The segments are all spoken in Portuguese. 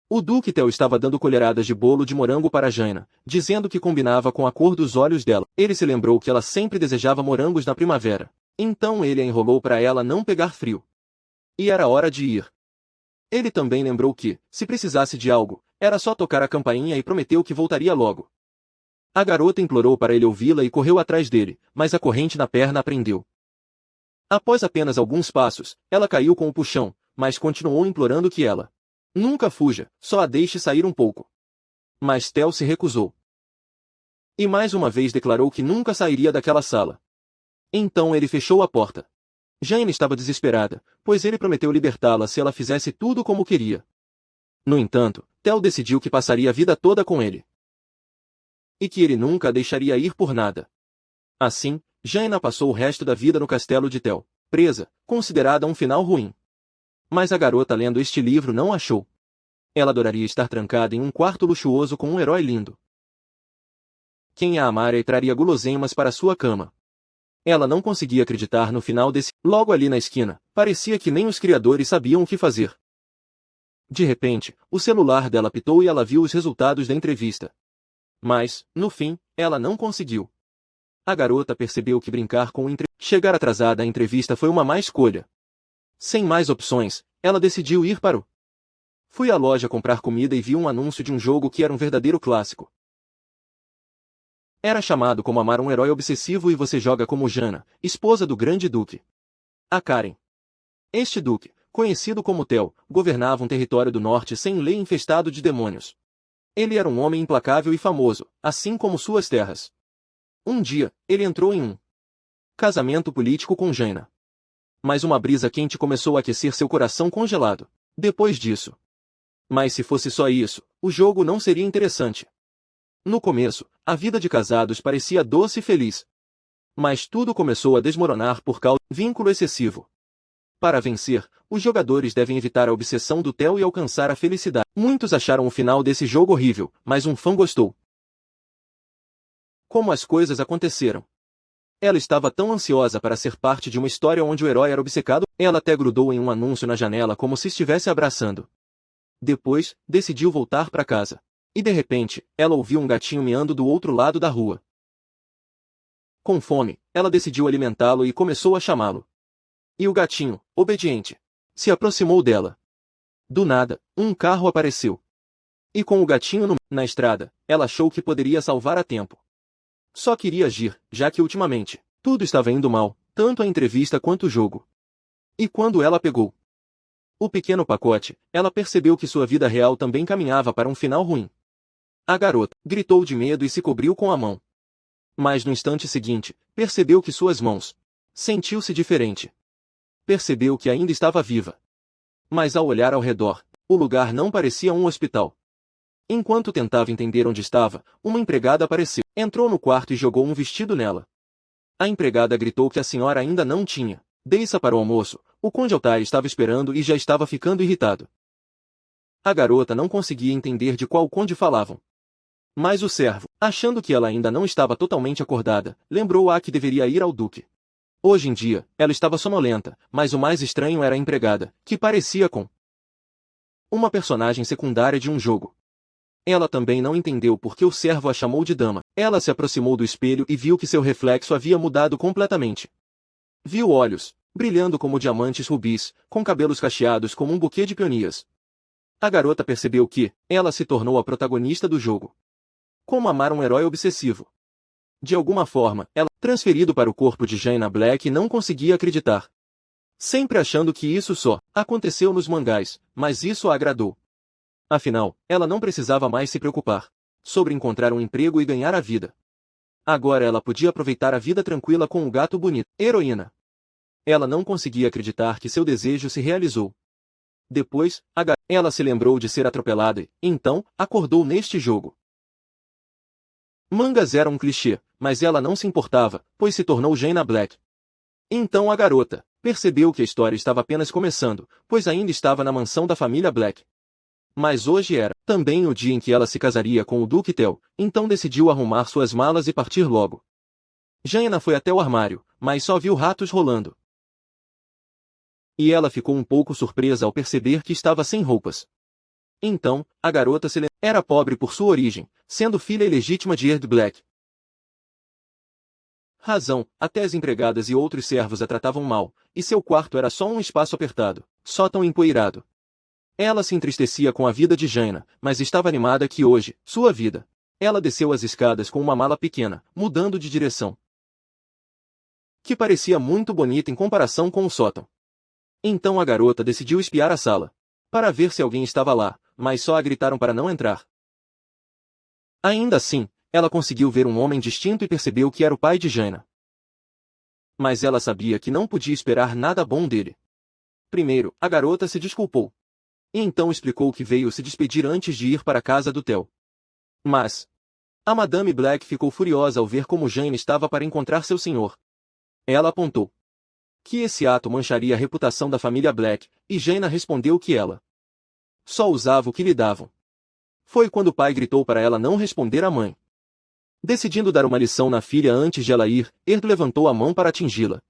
O Duque Tel estava dando colheradas de bolo de morango para Jaina, dizendo que combinava com a cor dos olhos dela. Ele se lembrou que ela sempre desejava morangos na primavera. Então ele a enrolou para ela não pegar frio. E era hora de ir. Ele também lembrou que, se precisasse de algo, era só tocar a campainha e prometeu que voltaria logo. A garota implorou para ele ouvi-la e correu atrás dele, mas a corrente na perna a prendeu. Após apenas alguns passos, ela caiu com o puxão, mas continuou implorando que ela nunca fuja, só a deixe sair um pouco. Mas Tel se recusou. E mais uma vez declarou que nunca sairia daquela sala. Então ele fechou a porta. Jaina estava desesperada, pois ele prometeu libertá-la se ela fizesse tudo como queria. No entanto, Tel decidiu que passaria a vida toda com ele. E que ele nunca a deixaria ir por nada. Assim, Jaina passou o resto da vida no castelo de Tel, presa, considerada um final ruim. Mas a garota lendo este livro não achou. Ela adoraria estar trancada em um quarto luxuoso com um herói lindo. Quem a amara e traria guloseimas para sua cama. Ela não conseguia acreditar no final desse. Logo ali na esquina, parecia que nem os criadores sabiam o que fazer. De repente, o celular dela apitou e ela viu os resultados da entrevista. Mas, no fim, ela não conseguiu. A garota percebeu que brincar com chegar atrasada à entrevista foi uma má escolha. Sem mais opções, ela decidiu ir para o. Fui à loja comprar comida e vi um anúncio de um jogo que era um verdadeiro clássico. Era chamado Como Amar um Herói Obsessivo e você joga como Jana, esposa do grande duque. A Karen. Este duque, conhecido como Tel, governava um território do norte sem lei infestado de demônios. Ele era um homem implacável e famoso, assim como suas terras. Um dia, ele entrou em um casamento político com Jaina. Mas uma brisa quente começou a aquecer seu coração congelado. Depois disso. Mas se fosse só isso, o jogo não seria interessante. No começo, a vida de casados parecia doce e feliz. Mas tudo começou a desmoronar por causa de vínculo excessivo. Para vencer, os jogadores devem evitar a obsessão do Tel e alcançar a felicidade. Muitos acharam o final desse jogo horrível, mas um fã gostou. Como as coisas aconteceram. Ela estava tão ansiosa para ser parte de uma história onde o herói era obcecado, ela até grudou em um anúncio na janela como se estivesse abraçando. Depois, decidiu voltar para casa. E de repente, ela ouviu um gatinho miando do outro lado da rua. Com fome, ela decidiu alimentá-lo e começou a chamá-lo. E o gatinho, obediente, se aproximou dela. Do nada, um carro apareceu. E com o gatinho na estrada, ela achou que poderia salvar a tempo. Só queria agir, já que ultimamente, tudo estava indo mal, tanto a entrevista quanto o jogo. E quando ela pegou o pequeno pacote, ela percebeu que sua vida real também caminhava para um final ruim. A garota gritou de medo e se cobriu com a mão. Mas no instante seguinte, percebeu que suas mãos sentiu-se diferente. Percebeu que ainda estava viva. Mas ao olhar ao redor, o lugar não parecia um hospital. Enquanto tentava entender onde estava, uma empregada apareceu, entrou no quarto e jogou um vestido nela. A empregada gritou que a senhora ainda não tinha deixa para o almoço, o conde Altair estava esperando e já estava ficando irritado. A garota não conseguia entender de qual conde falavam. Mas o servo, achando que ela ainda não estava totalmente acordada, lembrou-a que deveria ir ao duque. Hoje em dia, ela estava sonolenta, mas o mais estranho era a empregada, que parecia com uma personagem secundária de um jogo. Ela também não entendeu por que o servo a chamou de dama. Ela se aproximou do espelho e viu que seu reflexo havia mudado completamente. Viu olhos, brilhando como diamantes rubis, com cabelos cacheados como um buquê de peonias. A garota percebeu que ela se tornou a protagonista do jogo. Como amar um herói obsessivo. De alguma forma, ela, transferido para o corpo de Jaina Black, não conseguia acreditar. Sempre achando que isso só aconteceu nos mangás, mas isso a agradou. Afinal, ela não precisava mais se preocupar sobre encontrar um emprego e ganhar a vida. Agora ela podia aproveitar a vida tranquila com um gato bonito. Heroína. Ela não conseguia acreditar que seu desejo se realizou. Depois, ela se lembrou de ser atropelada e, então, acordou neste jogo. Mangas era um clichê, mas ela não se importava, pois se tornou Jaina Black. Então a garota percebeu que a história estava apenas começando, pois ainda estava na mansão da família Black. Mas hoje era também o dia em que ela se casaria com o Duque Tel, então decidiu arrumar suas malas e partir logo. Jaina foi até o armário, mas só viu ratos rolando. E ela ficou um pouco surpresa ao perceber que estava sem roupas. Então, a garota se lembrou. Era pobre por sua origem, sendo filha ilegítima de Earl Black. Razão, até as empregadas e outros servos a tratavam mal, e seu quarto era só um espaço apertado, sótão empoeirado. Ela se entristecia com a vida de Jaina, mas estava animada que hoje, sua vida. Ela desceu as escadas com uma mala pequena, mudando de direção, que parecia muito bonita em comparação com o sótão. Então a garota decidiu espiar a sala, para ver se alguém estava lá, mas só a gritaram para não entrar. Ainda assim, ela conseguiu ver um homem distinto e percebeu que era o pai de Jaina. Mas ela sabia que não podia esperar nada bom dele. Primeiro, a garota se desculpou. E então explicou que veio se despedir antes de ir para a casa do Theo. Mas a Madame Black ficou furiosa ao ver como Jaina estava para encontrar seu senhor. Ela apontou que esse ato mancharia a reputação da família Black, e Jaina respondeu que ela só usava o que lhe davam. Foi quando o pai gritou para ela não responder à mãe. Decidindo dar uma lição na filha antes de ela ir, Earl levantou a mão para atingi-la.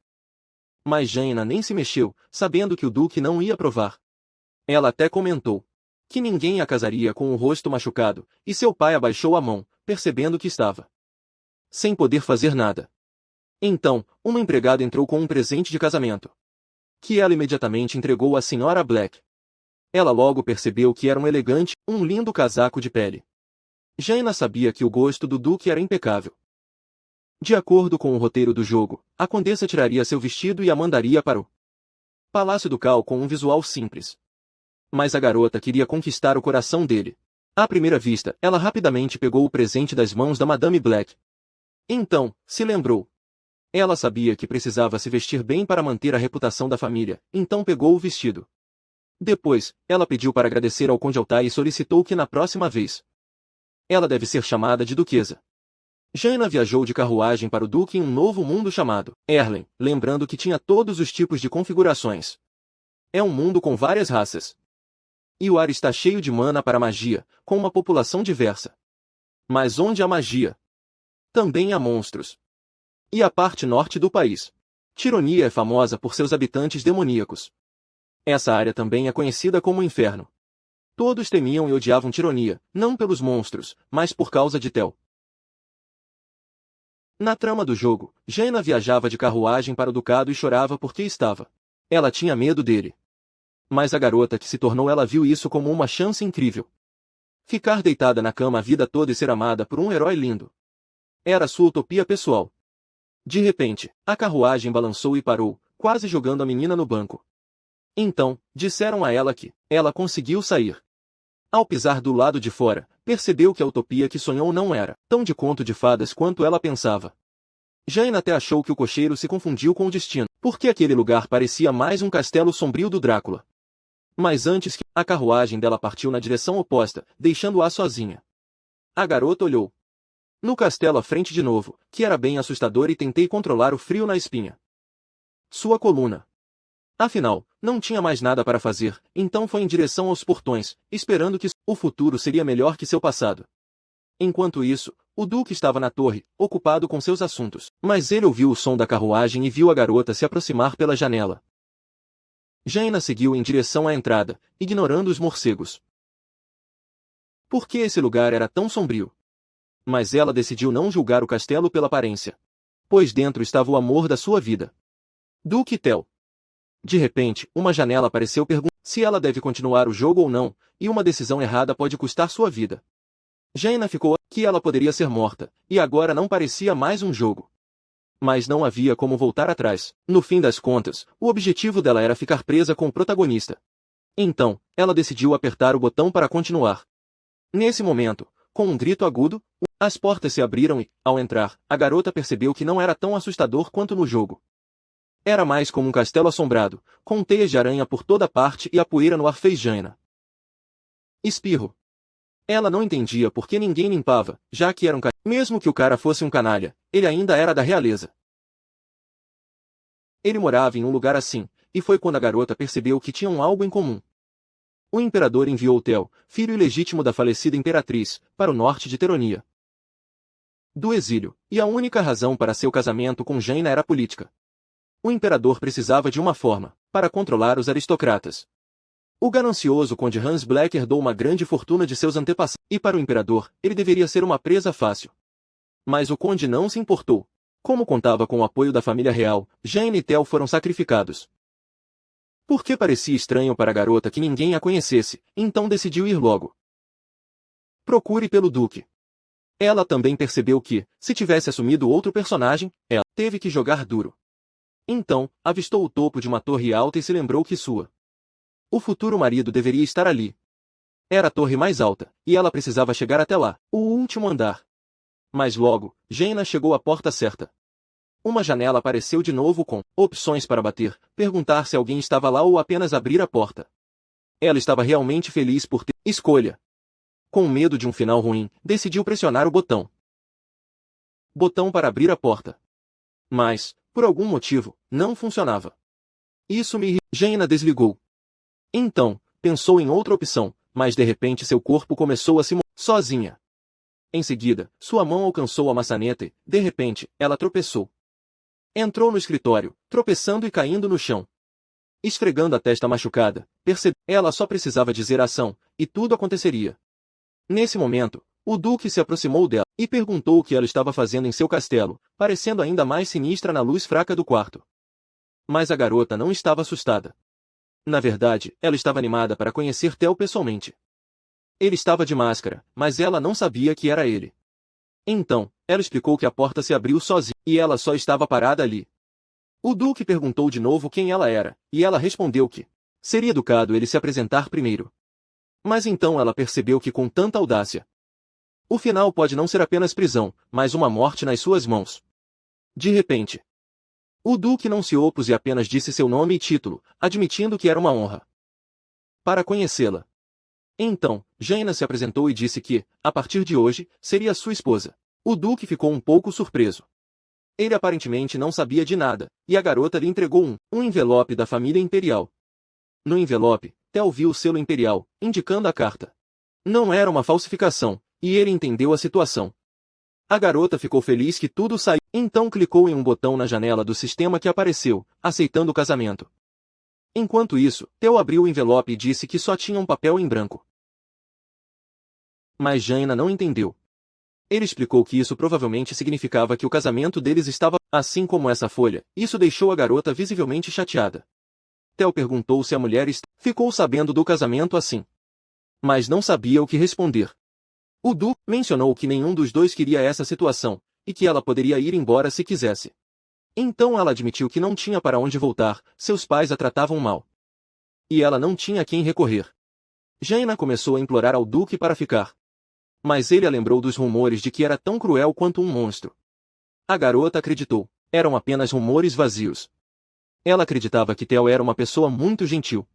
Mas Jaina nem se mexeu, sabendo que o Duque não ia provar. Ela até comentou que ninguém a casaria com o rosto machucado, e seu pai abaixou a mão, percebendo que estava sem poder fazer nada. Então, uma empregada entrou com um presente de casamento, que ela imediatamente entregou à senhora Black. Ela logo percebeu que era um lindo casaco de pele. Jaina sabia que o gosto do Duque era impecável. De acordo com o roteiro do jogo, a condessa tiraria seu vestido e a mandaria para o Palácio Ducal com um visual simples. Mas a garota queria conquistar o coração dele. À primeira vista, ela rapidamente pegou o presente das mãos da Madame Black. Então, se lembrou. Ela sabia que precisava se vestir bem para manter a reputação da família, então pegou o vestido. Depois, ela pediu para agradecer ao Conde Altai e solicitou que na próxima vez ela deve ser chamada de duquesa. Jaina viajou de carruagem para o Duque em um novo mundo chamado Erlen, lembrando que tinha todos os tipos de configurações. É um mundo com várias raças. E o ar está cheio de mana para magia, com uma população diversa. Mas onde há magia, também há monstros. E a parte norte do país, Tironia, é famosa por seus habitantes demoníacos. Essa área também é conhecida como Inferno. Todos temiam e odiavam Tironia, não pelos monstros, mas por causa de Theo. Na trama do jogo, Jaina viajava de carruagem para o ducado e chorava porque estava. Ela tinha medo dele. Mas a garota que se tornou ela viu isso como uma chance incrível. Ficar deitada na cama a vida toda e ser amada por um herói lindo. Era sua utopia pessoal. De repente, a carruagem balançou e parou, quase jogando a menina no banco. Então, disseram a ela que ela conseguiu sair. Ao pisar do lado de fora, percebeu que a utopia que sonhou não era tão de conto de fadas quanto ela pensava. Jaina até achou que o cocheiro se confundiu com o destino, porque aquele lugar parecia mais um castelo sombrio do Drácula. Mas antes que a carruagem dela partiu na direção oposta, deixando-a sozinha. A garota olhou no castelo à frente de novo, que era bem assustador, e tentei controlar o frio na espinha sua coluna. Afinal, não tinha mais nada para fazer, então foi em direção aos portões, esperando que o futuro seria melhor que seu passado. Enquanto isso, o Duque estava na torre, ocupado com seus assuntos, mas ele ouviu o som da carruagem e viu a garota se aproximar pela janela. Jaina seguiu em direção à entrada, ignorando os morcegos. Por que esse lugar era tão sombrio? Mas ela decidiu não julgar o castelo pela aparência, pois dentro estava o amor da sua vida. Duque Theo. De repente, uma janela apareceu perguntando se ela deve continuar o jogo ou não, e uma decisão errada pode custar sua vida. Jaina ficou que ela poderia ser morta, e agora não parecia mais um jogo. Mas não havia como voltar atrás. No fim das contas, o objetivo dela era ficar presa com o protagonista. Então, ela decidiu apertar o botão para continuar. Nesse momento, com um grito agudo, as portas se abriram e, ao entrar, a garota percebeu que não era tão assustador quanto no jogo. Era mais como um castelo assombrado, com teias de aranha por toda parte e a poeira no ar fez Jaina espirro. Ela não entendia por que ninguém limpava, já que era um mesmo que o cara fosse um canalha, ele ainda era da realeza. Ele morava em um lugar assim, e foi quando a garota percebeu que tinham algo em comum. O imperador enviou Theo, filho ilegítimo da falecida imperatriz, para o norte de Teronia do exílio, e a única razão para seu casamento com Jaina era política. O imperador precisava de uma forma para controlar os aristocratas. O ganancioso conde Hans Black herdou uma grande fortuna de seus antepassados, e para o imperador, ele deveria ser uma presa fácil. Mas o conde não se importou. Como contava com o apoio da família real, Jane e Theo foram sacrificados. Porque parecia estranho para a garota que ninguém a conhecesse, então decidiu ir logo. Procure pelo duque. Ela também percebeu que, se tivesse assumido outro personagem, ela teve que jogar duro. Então, avistou o topo de uma torre alta e se lembrou que o futuro marido deveria estar ali. Era a torre mais alta, e ela precisava chegar até lá, o último andar. Mas logo, Jaina chegou à porta certa. Uma janela apareceu de novo com opções para bater, perguntar se alguém estava lá ou apenas abrir a porta. Ela estava realmente feliz por ter escolha. Com medo de um final ruim, decidiu pressionar o botão. Botão para abrir a porta. Mas, por algum motivo, não funcionava. Isso me irritou. Jaina desligou. Então, pensou em outra opção, mas de repente seu corpo começou a se mover sozinha. Em seguida, sua mão alcançou a maçaneta e, de repente, ela tropeçou. Entrou no escritório, tropeçando e caindo no chão. Esfregando a testa machucada, percebeu. Ela só precisava dizer a ação, e tudo aconteceria. Nesse momento, o duque se aproximou dela, e perguntou o que ela estava fazendo em seu castelo, parecendo ainda mais sinistra na luz fraca do quarto. Mas a garota não estava assustada. Na verdade, ela estava animada para conhecer Theo pessoalmente. Ele estava de máscara, mas ela não sabia que era ele. Então, ela explicou que a porta se abriu sozinha, e ela só estava parada ali. O duque perguntou de novo quem ela era, e ela respondeu que seria educado ele se apresentar primeiro. Mas então ela percebeu que com tanta audácia, o final pode não ser apenas prisão, mas uma morte nas suas mãos. De repente, o duque não se opôs e apenas disse seu nome e título, admitindo que era uma honra para conhecê-la. Então, Jaina se apresentou e disse que, a partir de hoje, seria sua esposa. O duque ficou um pouco surpreso. Ele aparentemente não sabia de nada, e a garota lhe entregou um envelope da família imperial. No envelope, Theo viu o selo imperial, indicando a carta. Não era uma falsificação, e ele entendeu a situação. A garota ficou feliz que tudo saiu, então clicou em um botão na janela do sistema que apareceu, aceitando o casamento. Enquanto isso, Theo abriu o envelope e disse que só tinha um papel em branco. Mas Jaina não entendeu. Ele explicou que isso provavelmente significava que o casamento deles estava, assim como essa folha. Isso deixou a garota visivelmente chateada. Theo perguntou se a mulher ficou sabendo do casamento assim. Mas não sabia o que responder. O duque mencionou que nenhum dos dois queria essa situação, e que ela poderia ir embora se quisesse. Então ela admitiu que não tinha para onde voltar, seus pais a tratavam mal. E ela não tinha a quem recorrer. Jaina começou a implorar ao duque para ficar. Mas ele a lembrou dos rumores de que era tão cruel quanto um monstro. A garota acreditou. Eram apenas rumores vazios. Ela acreditava que Theo era uma pessoa muito gentil.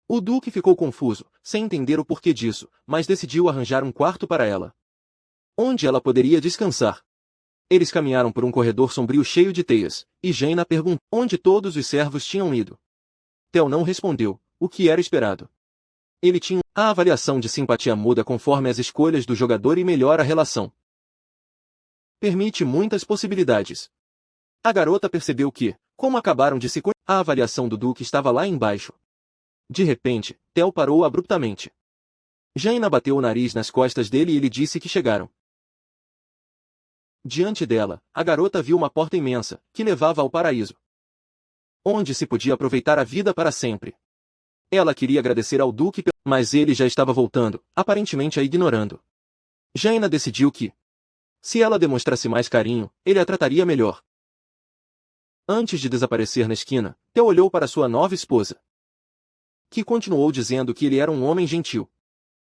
O duque ficou confuso, sem entender o porquê disso, mas decidiu arranjar um quarto para ela, onde ela poderia descansar. Eles caminharam por um corredor sombrio cheio de teias, e Jaina perguntou onde todos os servos tinham ido. Theo não respondeu, o que era esperado. Ele tinha a avaliação de simpatia muda conforme as escolhas do jogador e melhora a relação. Permite muitas possibilidades. A garota percebeu que, como acabaram de se conhecer, a avaliação do duque estava lá embaixo. De repente, Theo parou abruptamente. Jaina bateu o nariz nas costas dele e ele disse que chegaram. Diante dela, a garota viu uma porta imensa, que levava ao paraíso, onde se podia aproveitar a vida para sempre. Ela queria agradecer ao duque, mas ele já estava voltando, aparentemente a ignorando. Jaina decidiu que, se ela demonstrasse mais carinho, ele a trataria melhor. Antes de desaparecer na esquina, Theo olhou para sua nova esposa, que continuou dizendo que ele era um homem gentil.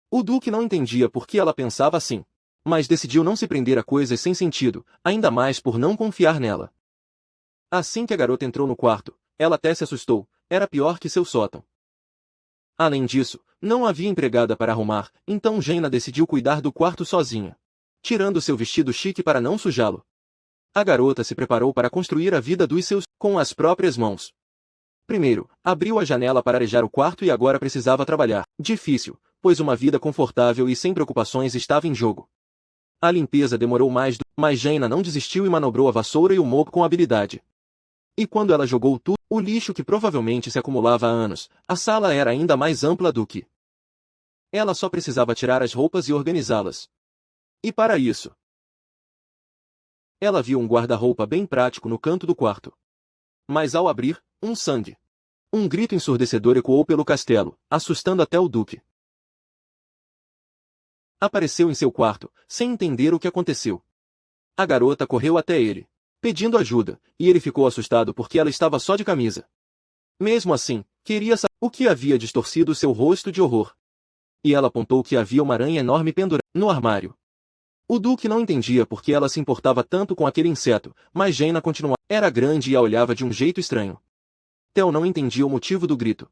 O duque não entendia por que ela pensava assim, mas decidiu não se prender a coisas sem sentido, ainda mais por não confiar nela. Assim que a garota entrou no quarto, ela até se assustou, era pior que seu sótão. Além disso, não havia empregada para arrumar, então Jaina decidiu cuidar do quarto sozinha, tirando seu vestido chique para não sujá-lo. A garota se preparou para construir a vida dos seus com as próprias mãos. Primeiro, abriu a janela para arejar o quarto e agora precisava trabalhar. Difícil, pois uma vida confortável e sem preocupações estava em jogo. A limpeza demorou mas Jaina não desistiu e manobrou a vassoura e o mopo com habilidade. E quando ela jogou tudo, O lixo que provavelmente se acumulava há anos, a sala era ainda mais ampla do que. Ela só precisava tirar as roupas e organizá-las. E para isso, ela viu um guarda-roupa bem prático no canto do quarto. Mas ao abrir, um sangue. Um grito ensurdecedor ecoou pelo castelo, assustando até o duque. Apareceu em seu quarto, sem entender o que aconteceu. A garota correu até ele, pedindo ajuda, e ele ficou assustado porque ela estava só de camisa. Mesmo assim, queria saber o que havia distorcido seu rosto de horror. E ela apontou que havia uma aranha enorme pendurada no armário. O duque não entendia por que ela se importava tanto com aquele inseto, mas Jaina continuava. Era grande e a olhava de um jeito estranho. Theo não entendia o motivo do grito.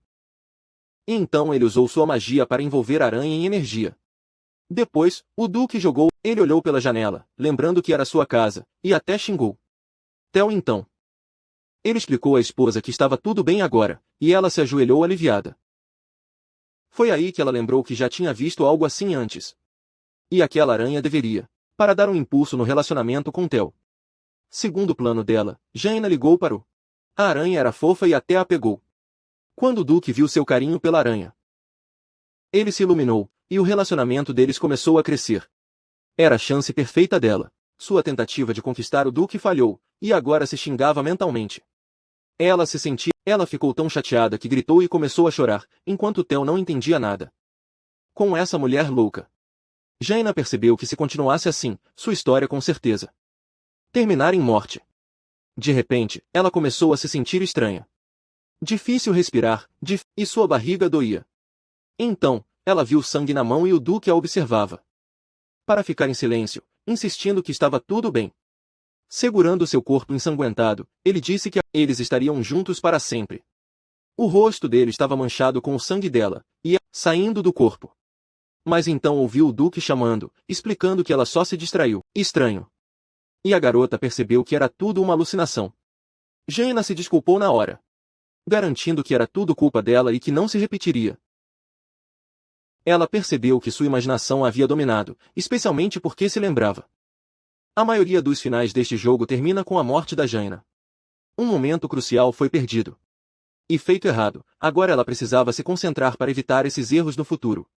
E então ele usou sua magia para envolver a aranha em energia. Depois, o duque jogou. Ele olhou pela janela, lembrando que era sua casa, e até xingou. Theo então. Ele explicou à esposa que estava tudo bem agora, e ela se ajoelhou aliviada. Foi aí que ela lembrou que já tinha visto algo assim antes. E aquela aranha deveria, para dar um impulso no relacionamento com Theo. Segundo o plano dela, Jaina ligou para o. A aranha era fofa e até a pegou. Quando o duque viu seu carinho pela aranha, ele se iluminou, e o relacionamento deles começou a crescer. Era a chance perfeita dela. Sua tentativa de conquistar o duque falhou, e agora se xingava mentalmente. Ela ficou tão chateada que gritou e começou a chorar, enquanto Theo não entendia nada. Com essa mulher louca. Jaina percebeu que se continuasse assim, sua história com certeza terminar em morte. De repente, ela começou a se sentir estranha. Difícil respirar, e sua barriga doía. Então, ela viu sangue na mão e o duque a observava. Para ficar em silêncio, insistindo que estava tudo bem. Segurando seu corpo ensanguentado, ele disse que eles estariam juntos para sempre. O rosto dele estava manchado com o sangue dela, e saindo do corpo. Mas então ouviu o duque chamando, explicando que ela só se distraiu. Estranho. E a garota percebeu que era tudo uma alucinação. Jaina se desculpou na hora, garantindo que era tudo culpa dela e que não se repetiria. Ela percebeu que sua imaginação a havia dominado, especialmente porque se lembrava. A maioria dos finais deste jogo termina com a morte da Jaina. Um momento crucial foi perdido. E feito errado, agora ela precisava se concentrar para evitar esses erros no futuro.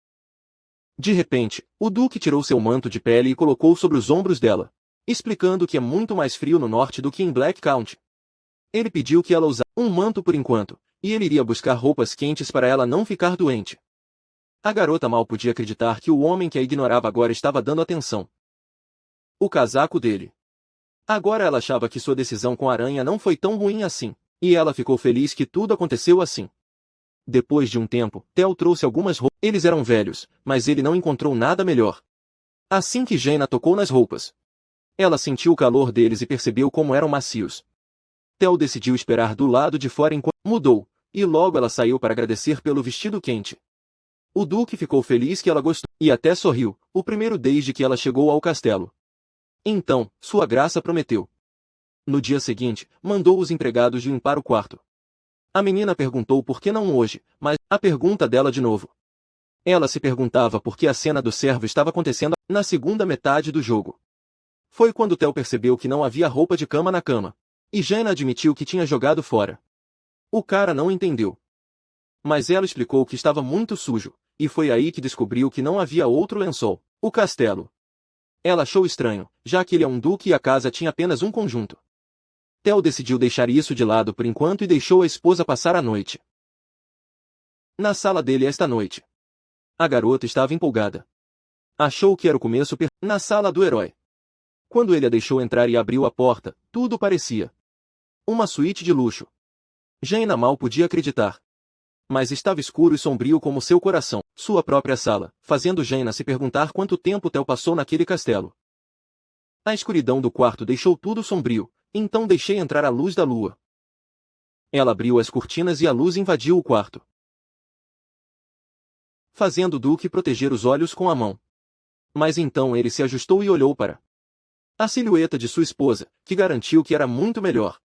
De repente, o duque tirou seu manto de pele e colocou sobre os ombros dela, explicando que é muito mais frio no norte do que em Black Country. Ele pediu que ela usasse um manto por enquanto, e ele iria buscar roupas quentes para ela não ficar doente. A garota mal podia acreditar que o homem que a ignorava agora estava dando atenção. O casaco dele. Agora ela achava que sua decisão com a aranha não foi tão ruim assim, e ela ficou feliz que tudo aconteceu assim. Depois de um tempo, Theo trouxe algumas roupas. Eles eram velhos, mas ele não encontrou nada melhor. Assim que Jaina tocou nas roupas, ela sentiu o calor deles e percebeu como eram macios. Theo decidiu esperar do lado de fora enquanto mudou, e logo ela saiu para agradecer pelo vestido quente. O duque ficou feliz que ela gostou, e até sorriu, o primeiro desde que ela chegou ao castelo. Então, sua graça prometeu. No dia seguinte, mandou os empregados limpar o quarto. A menina perguntou por que não hoje, mas a pergunta dela de novo. Ela se perguntava por que a cena do servo estava acontecendo na segunda metade do jogo. Foi quando Theo percebeu que não havia roupa de cama na cama. E Jaina admitiu que tinha jogado fora. O cara não entendeu. Mas ela explicou que estava muito sujo, e foi aí que descobriu que não havia outro lençol, o castelo. Ela achou estranho, já que ele é um duque e a casa tinha apenas um conjunto. Theo decidiu deixar isso de lado por enquanto e deixou a esposa passar a noite na sala dele esta noite. A garota estava empolgada. Achou que era o começo na sala do herói. Quando ele a deixou entrar e abriu a porta, tudo parecia uma suíte de luxo. Jaina mal podia acreditar. Mas estava escuro e sombrio como seu coração, sua própria sala, fazendo Jaina se perguntar quanto tempo Theo passou naquele castelo. A escuridão do quarto deixou tudo sombrio, então deixei entrar a luz da lua. Ela abriu as cortinas e a luz invadiu o quarto, fazendo o duque proteger os olhos com a mão. Mas então ele se ajustou e olhou para a silhueta de sua esposa, que garantiu que era muito melhor.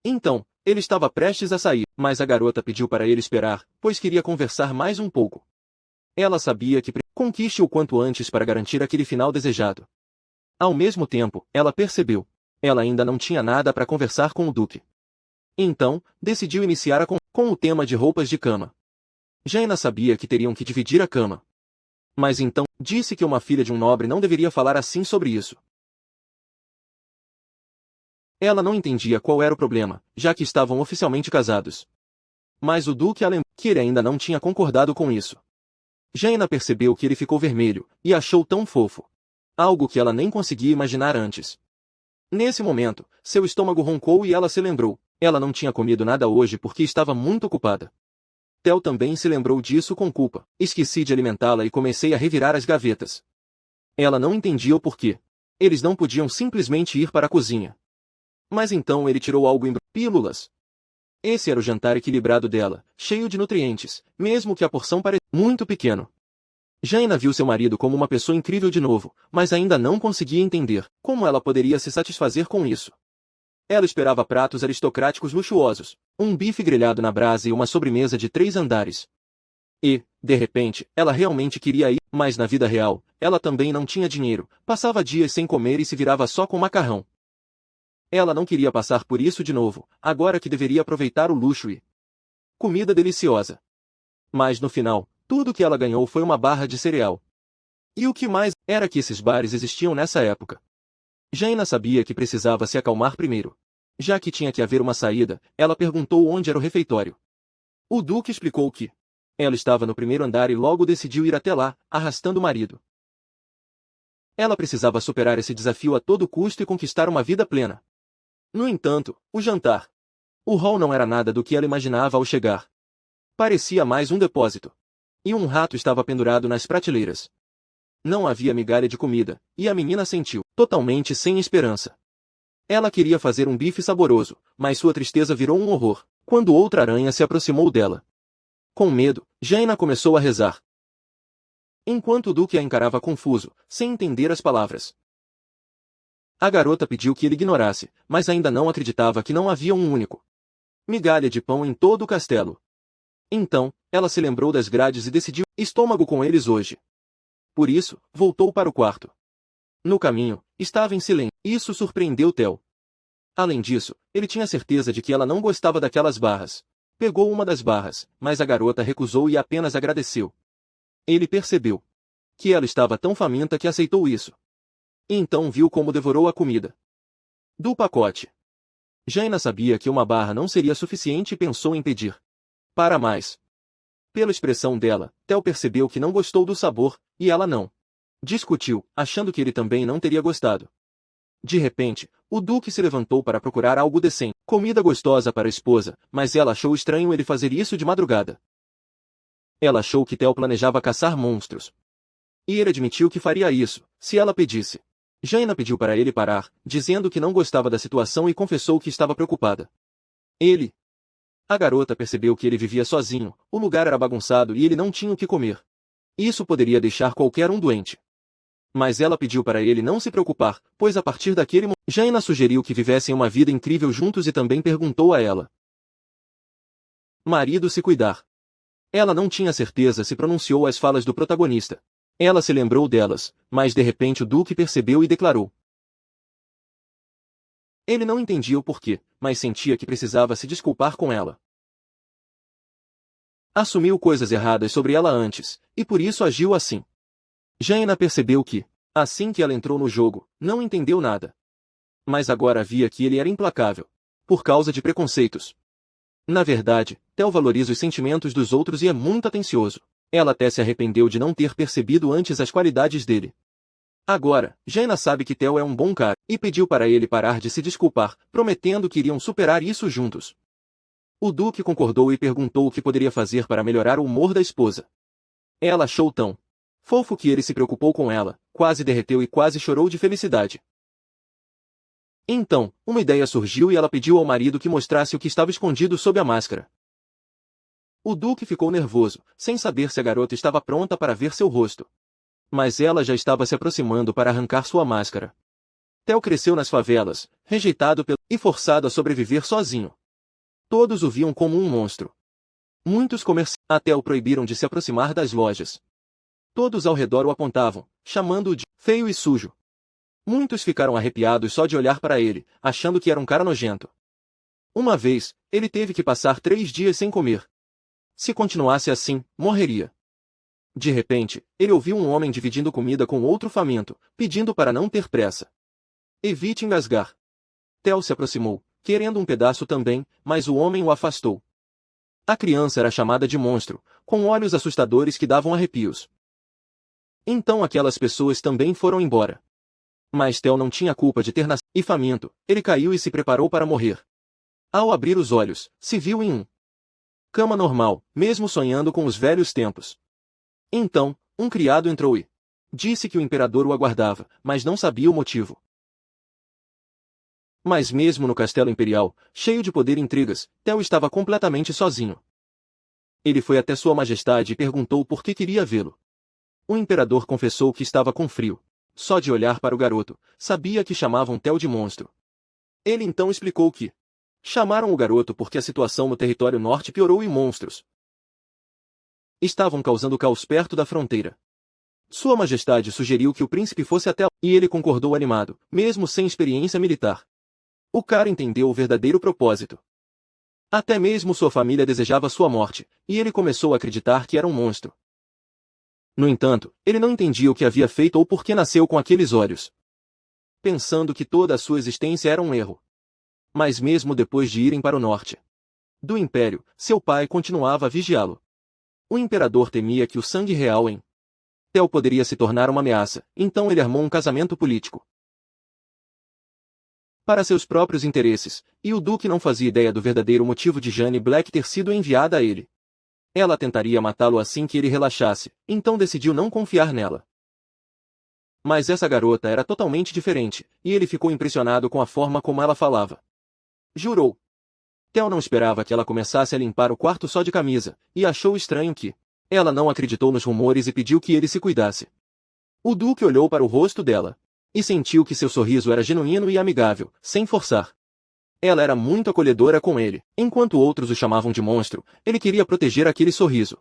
Então, ele estava prestes a sair, mas a garota pediu para ele esperar, pois queria conversar mais um pouco. Ela sabia que conquiste o quanto antes para garantir aquele final desejado. Ao mesmo tempo, ela percebeu. Ela ainda não tinha nada para conversar com o duque. Então, decidiu iniciar com o tema de roupas de cama. Jaina sabia que teriam que dividir a cama. Mas então, disse que uma filha de um nobre não deveria falar assim sobre isso. Ela não entendia qual era o problema, já que estavam oficialmente casados. Mas o Duque a lembrou que ele ainda não tinha concordado com isso. Jaina percebeu que ele ficou vermelho, e achou tão fofo. Algo que ela nem conseguia imaginar antes. Nesse momento, seu estômago roncou e ela se lembrou. Ela não tinha comido nada hoje porque estava muito ocupada. Tel também se lembrou disso com culpa. Esqueci de alimentá-la e comecei a revirar as gavetas. Ela não entendia o porquê. Eles não podiam simplesmente ir para a cozinha. Mas então ele tirou algo em pílulas. Esse era o jantar equilibrado dela, cheio de nutrientes, mesmo que a porção parecesse muito pequeno. Jaina viu seu marido como uma pessoa incrível de novo, mas ainda não conseguia entender como ela poderia se satisfazer com isso. Ela esperava pratos aristocráticos luxuosos, um bife grelhado na brasa e uma sobremesa de 3 andares. E, de repente, ela realmente queria ir, mas na vida real, ela também não tinha dinheiro, passava dias sem comer e se virava só com macarrão. Ela não queria passar por isso de novo, agora que deveria aproveitar o luxo e comida deliciosa. Mas no final, tudo que ela ganhou foi uma barra de cereal. E o que mais era que esses bares existiam nessa época. Jaina sabia que precisava se acalmar primeiro. Já que tinha que haver uma saída, ela perguntou onde era o refeitório. O Duque explicou que ela estava no primeiro andar e logo decidiu ir até lá, arrastando o marido. Ela precisava superar esse desafio a todo custo e conquistar uma vida plena. No entanto, o jantar. O hall não era nada do que ela imaginava ao chegar. Parecia mais um depósito. E um rato estava pendurado nas prateleiras. Não havia migalha de comida, e a menina sentiu, totalmente sem esperança. Ela queria fazer um bife saboroso, mas sua tristeza virou um horror, quando outra aranha se aproximou dela. Com medo, Jaina começou a rezar. Enquanto o Duque a encarava confuso, sem entender as palavras. A garota pediu que ele ignorasse, mas ainda não acreditava que não havia um único migalha de pão em todo o castelo. Então, ela se lembrou das grades e decidiu estômago com eles hoje. Por isso, voltou para o quarto. No caminho, estava em silêncio. Isso surpreendeu Tel. Além disso, ele tinha certeza de que ela não gostava daquelas barras. Pegou uma das barras, mas a garota recusou e apenas agradeceu. Ele percebeu que ela estava tão faminta que aceitou isso. E então viu como devorou a comida do pacote. Jaina sabia que uma barra não seria suficiente e pensou em pedir para mais. Pela expressão dela, Tel percebeu que não gostou do sabor, e ela não. Discutiu, achando que ele também não teria gostado. De repente, o Duque se levantou para procurar algo decente, comida gostosa para a esposa, mas ela achou estranho ele fazer isso de madrugada. Ela achou que Tel planejava caçar monstros. E ele admitiu que faria isso, se ela pedisse. Jaina pediu para ele parar, dizendo que não gostava da situação e confessou que estava preocupada. A garota percebeu que ele vivia sozinho, o lugar era bagunçado e ele não tinha o que comer. Isso poderia deixar qualquer um doente. Mas ela pediu para ele não se preocupar, pois a partir daquele momento, Jaina sugeriu que vivessem uma vida incrível juntos e também perguntou a ela. Marido se cuidar. Ela não tinha certeza se pronunciou as falas do protagonista. Ela se lembrou delas, mas de repente o Duque percebeu e declarou. Ele não entendia o porquê, mas sentia que precisava se desculpar com ela. Assumiu coisas erradas sobre ela antes, e por isso agiu assim. Jaina percebeu que, assim que ela entrou no jogo, não entendeu nada. Mas agora via que ele era implacável, por causa de preconceitos. Na verdade, Tel valoriza os sentimentos dos outros e é muito atencioso. Ela até se arrependeu de não ter percebido antes as qualidades dele. Agora, Jaina sabe que Tel é um bom cara, e pediu para ele parar de se desculpar, prometendo que iriam superar isso juntos. O Duque concordou e perguntou o que poderia fazer para melhorar o humor da esposa. Ela achou tão fofo que ele se preocupou com ela, quase derreteu e quase chorou de felicidade. Então, uma ideia surgiu e ela pediu ao marido que mostrasse o que estava escondido sob a máscara. O Duque ficou nervoso, sem saber se a garota estava pronta para ver seu rosto. Mas ela já estava se aproximando para arrancar sua máscara. Tel cresceu nas favelas, rejeitado e forçado a sobreviver sozinho. Todos o viam como um monstro. Muitos comerciantes até o proibiram de se aproximar das lojas. Todos ao redor o apontavam, chamando-o de feio e sujo. Muitos ficaram arrepiados só de olhar para ele, achando que era um cara nojento. Uma vez, ele teve que passar 3 dias sem comer. Se continuasse assim, morreria. De repente, ele ouviu um homem dividindo comida com outro faminto, pedindo para não ter pressa. Evite engasgar. Theo se aproximou, querendo um pedaço também, mas o homem o afastou. A criança era chamada de monstro, com olhos assustadores que davam arrepios. Então aquelas pessoas também foram embora. Mas Theo não tinha culpa de ter nascido, e faminto, ele caiu e se preparou para morrer. Ao abrir os olhos, se viu em cama normal, mesmo sonhando com os velhos tempos. Então, um criado entrou e disse que o imperador o aguardava, mas não sabia o motivo. Mas mesmo no castelo imperial, cheio de poder e intrigas, Theo estava completamente sozinho. Ele foi até Sua Majestade e perguntou por que queria vê-lo. O imperador confessou que estava com frio. Só de olhar para o garoto, sabia que chamavam Theo de monstro. Ele então explicou que chamaram o garoto porque a situação no território norte piorou e monstros estavam causando caos perto da fronteira. Sua Majestade sugeriu que o príncipe fosse até lá, e ele concordou animado, mesmo sem experiência militar. O cara entendeu o verdadeiro propósito. Até mesmo sua família desejava sua morte, e ele começou a acreditar que era um monstro. No entanto, ele não entendia o que havia feito ou por que nasceu com aqueles olhos. Pensando que toda a sua existência era um erro. Mas mesmo depois de irem para o norte do império, seu pai continuava a vigiá-lo. O imperador temia que o sangue real em Theo poderia se tornar uma ameaça, então ele armou um casamento político para seus próprios interesses, e o duque não fazia ideia do verdadeiro motivo de Jane Black ter sido enviada a ele. Ela tentaria matá-lo assim que ele relaxasse, então decidiu não confiar nela. Mas essa garota era totalmente diferente, e ele ficou impressionado com a forma como ela falava. Jurou. Theo não esperava que ela começasse a limpar o quarto só de camisa, e achou estranho que ela não acreditou nos rumores e pediu que ele se cuidasse. O duque olhou para o rosto dela e sentiu que seu sorriso era genuíno e amigável, sem forçar. Ela era muito acolhedora com ele, enquanto outros o chamavam de monstro, ele queria proteger aquele sorriso.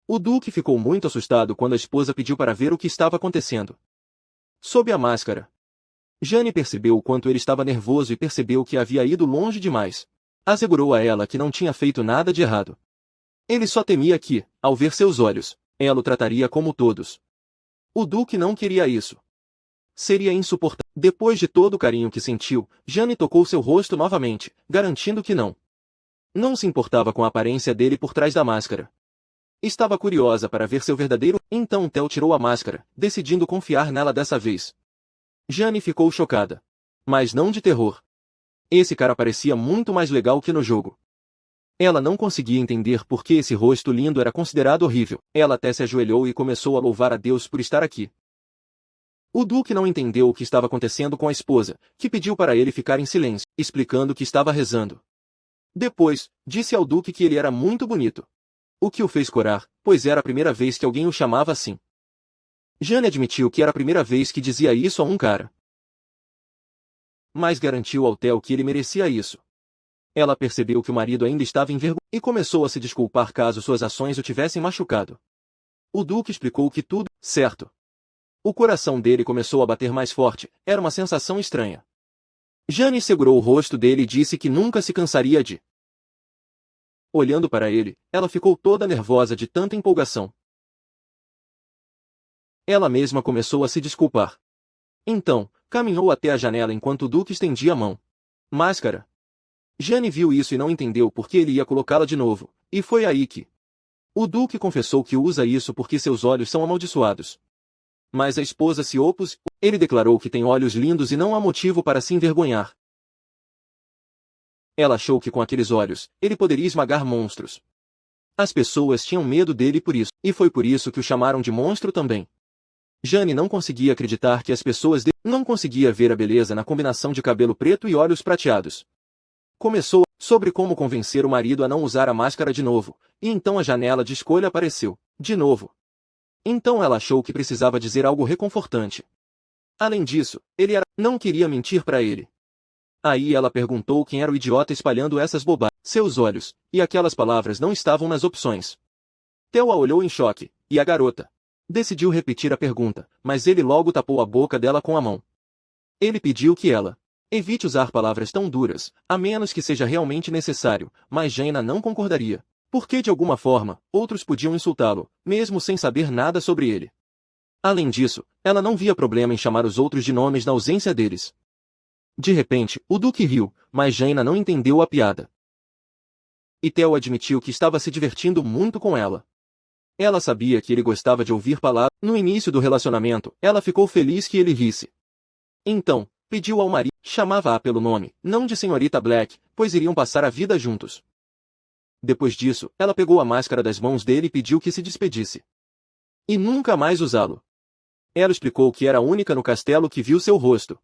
O duque ficou muito assustado quando a esposa pediu para ver o que estava acontecendo. Sob a máscara, Jane percebeu o quanto ele estava nervoso e percebeu que havia ido longe demais. Assegurou a ela que não tinha feito nada de errado. Ele só temia que, ao ver seus olhos, ela o trataria como todos. O duque não queria isso. Seria insuportável. Depois de todo o carinho que sentiu, Jane tocou seu rosto novamente, garantindo que não se importava com a aparência dele por trás da máscara. Estava curiosa para ver seu verdadeiro. Então Theo tirou a máscara, decidindo confiar nela dessa vez. Jane ficou chocada. Mas não de terror. Esse cara parecia muito mais legal que no jogo. Ela não conseguia entender por que esse rosto lindo era considerado horrível. Ela até se ajoelhou e começou a louvar a Deus por estar aqui. O duque não entendeu o que estava acontecendo com a esposa, que pediu para ele ficar em silêncio, explicando que estava rezando. Depois, disse ao duque que ele era muito bonito. O que o fez corar, pois era a primeira vez que alguém o chamava assim. Jane admitiu que era a primeira vez que dizia isso a um cara. Mas garantiu ao Theo que ele merecia isso. Ela percebeu que o marido ainda estava envergonhado e começou a se desculpar caso suas ações o tivessem machucado. O duque explicou que tudo, certo. O coração dele começou a bater mais forte, era uma sensação estranha. Jane segurou o rosto dele e disse que nunca se cansaria de. Olhando para ele, ela ficou toda nervosa de tanta empolgação. Ela mesma começou a se desculpar. Então, caminhou até a janela enquanto o duque estendia a mão. Máscara. Jane viu isso e não entendeu por que ele ia colocá-la de novo, e foi aí que o duque confessou que usa isso porque seus olhos são amaldiçoados. Mas a esposa se opôs. Ele declarou que tem olhos lindos e não há motivo para se envergonhar. Ela achou que com aqueles olhos, ele poderia esmagar monstros. As pessoas tinham medo dele por isso, e foi por isso que o chamaram de monstro também. Jane não conseguia acreditar que as pessoas não conseguia ver a beleza na combinação de cabelo preto e olhos prateados. Começou sobre como convencer o marido a não usar a máscara de novo, e então a janela de escolha apareceu, de novo. Então ela achou que precisava dizer algo reconfortante. Além disso, ele não queria mentir para ele. Aí ela perguntou quem era o idiota espalhando essas bobagens. Seus olhos, e aquelas palavras não estavam nas opções. Theo a olhou em choque, e a garota decidiu repetir a pergunta, mas ele logo tapou a boca dela com a mão. Ele pediu que ela Evite usar palavras tão duras, a menos que seja realmente necessário, mas Jaina não concordaria. Porque de alguma forma, outros podiam insultá-lo, mesmo sem saber nada sobre ele. Além disso, ela não via problema em chamar os outros de nomes na ausência deles. De repente, o Duque riu, mas Jaina não entendeu a piada. E Theo admitiu que estava se divertindo muito com ela. Ela sabia que ele gostava de ouvir palavras. No início do relacionamento, ela ficou feliz que ele risse. Então, pediu ao marido, chamava-a pelo nome, não de Senhorita Black, pois iriam passar a vida juntos. Depois disso, ela pegou a máscara das mãos dele e pediu que se despedisse. E nunca mais usá-lo. Ela explicou que era a única no castelo que viu seu rosto.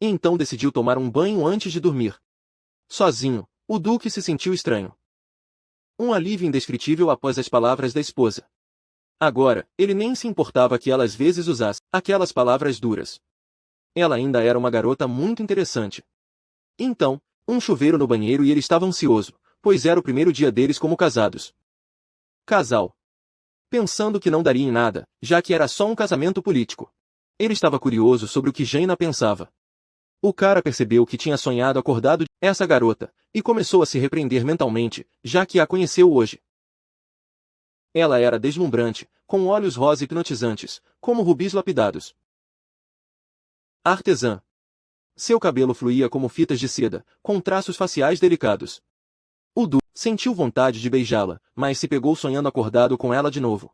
E então decidiu tomar um banho antes de dormir. Sozinho, o Duque se sentiu estranho. Um alívio indescritível após as palavras da esposa. Agora, ele nem se importava que ela às vezes usasse aquelas palavras duras. Ela ainda era uma garota muito interessante. Então, um chuveiro no banheiro e ele estava ansioso, pois era o primeiro dia deles como casados. Casal. Pensando que não daria em nada, já que era só um casamento político. Ele estava curioso sobre o que Jaina pensava. O cara percebeu que tinha sonhado acordado essa garota, e começou a se repreender mentalmente, já que a conheceu hoje. Ela era deslumbrante, com olhos rosa hipnotizantes, como rubis lapidados. Artesã. Seu cabelo fluía como fitas de seda, com traços faciais delicados. O Du sentiu vontade de beijá-la, mas se pegou sonhando acordado com ela de novo.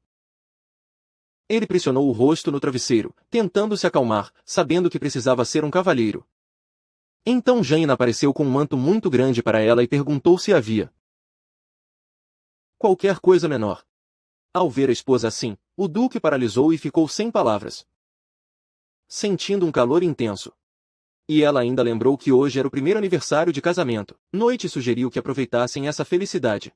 Ele pressionou o rosto no travesseiro, tentando se acalmar, sabendo que precisava ser um cavalheiro. Então Jaina apareceu com um manto muito grande para ela e perguntou se havia qualquer coisa menor. Ao ver a esposa assim, o Duque paralisou e ficou sem palavras, sentindo um calor intenso. E ela ainda lembrou que hoje era o primeiro aniversário de casamento. Noite sugeriu que aproveitassem essa felicidade.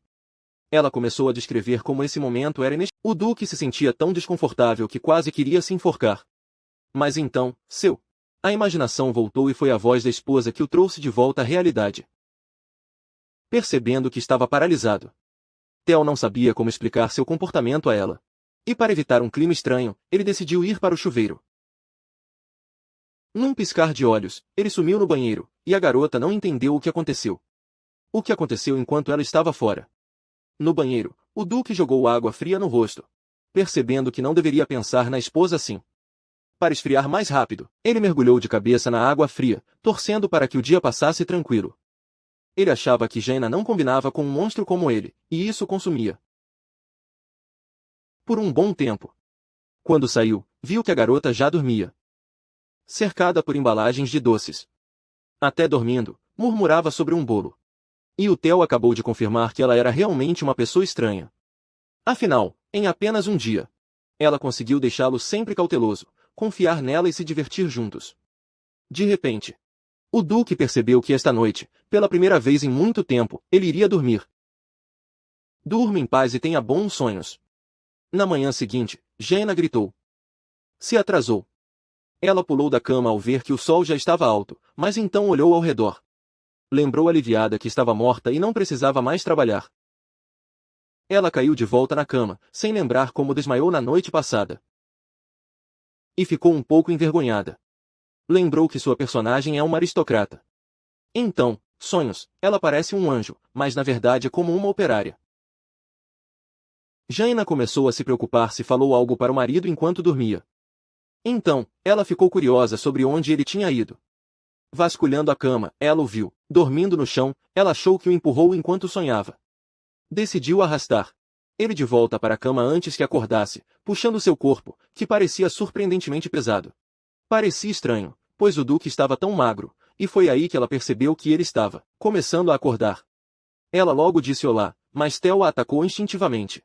Ela começou a descrever como esse momento era inesperado. O Duque se sentia tão desconfortável que quase queria se enforcar. Mas então, a imaginação voltou e foi a voz da esposa que o trouxe de volta à realidade. Percebendo que estava paralisado, Theo não sabia como explicar seu comportamento a ela. E para evitar um clima estranho, ele decidiu ir para o chuveiro. Num piscar de olhos, ele sumiu no banheiro, e a garota não entendeu o que aconteceu. O que aconteceu enquanto ela estava fora? No banheiro, o Duque jogou água fria no rosto, percebendo que não deveria pensar na esposa assim. Para esfriar mais rápido, ele mergulhou de cabeça na água fria, torcendo para que o dia passasse tranquilo. Ele achava que Jaina não combinava com um monstro como ele, e isso consumia. Por um bom tempo. Quando saiu, viu que a garota já dormia, cercada por embalagens de doces. Até dormindo, murmurava sobre um bolo. E o Theo acabou de confirmar que ela era realmente uma pessoa estranha. Afinal, em apenas um dia, ela conseguiu deixá-lo sempre cauteloso, confiar nela e se divertir juntos. De repente, o Duque percebeu que esta noite, pela primeira vez em muito tempo, ele iria dormir. Durma em paz e tenha bons sonhos. Na manhã seguinte, Jaina gritou. Se atrasou. Ela pulou da cama ao ver que o sol já estava alto, mas então olhou ao redor. Lembrou aliviada que estava morta e não precisava mais trabalhar. Ela caiu de volta na cama, sem lembrar como desmaiou na noite passada. E ficou um pouco envergonhada. Lembrou que sua personagem é uma aristocrata. Então, sonhos, ela parece um anjo, mas na verdade é como uma operária. Jaina começou a se preocupar se falou algo para o marido enquanto dormia. Então, ela ficou curiosa sobre onde ele tinha ido. Vasculhando a cama, ela o viu, dormindo no chão, ela achou que o empurrou enquanto sonhava. Decidiu arrastar ele de volta para a cama antes que acordasse, puxando seu corpo, que parecia surpreendentemente pesado. Parecia estranho, pois o Duque estava tão magro, e foi aí que ela percebeu que ele estava começando a acordar. Ela logo disse olá, mas Theo a atacou instintivamente.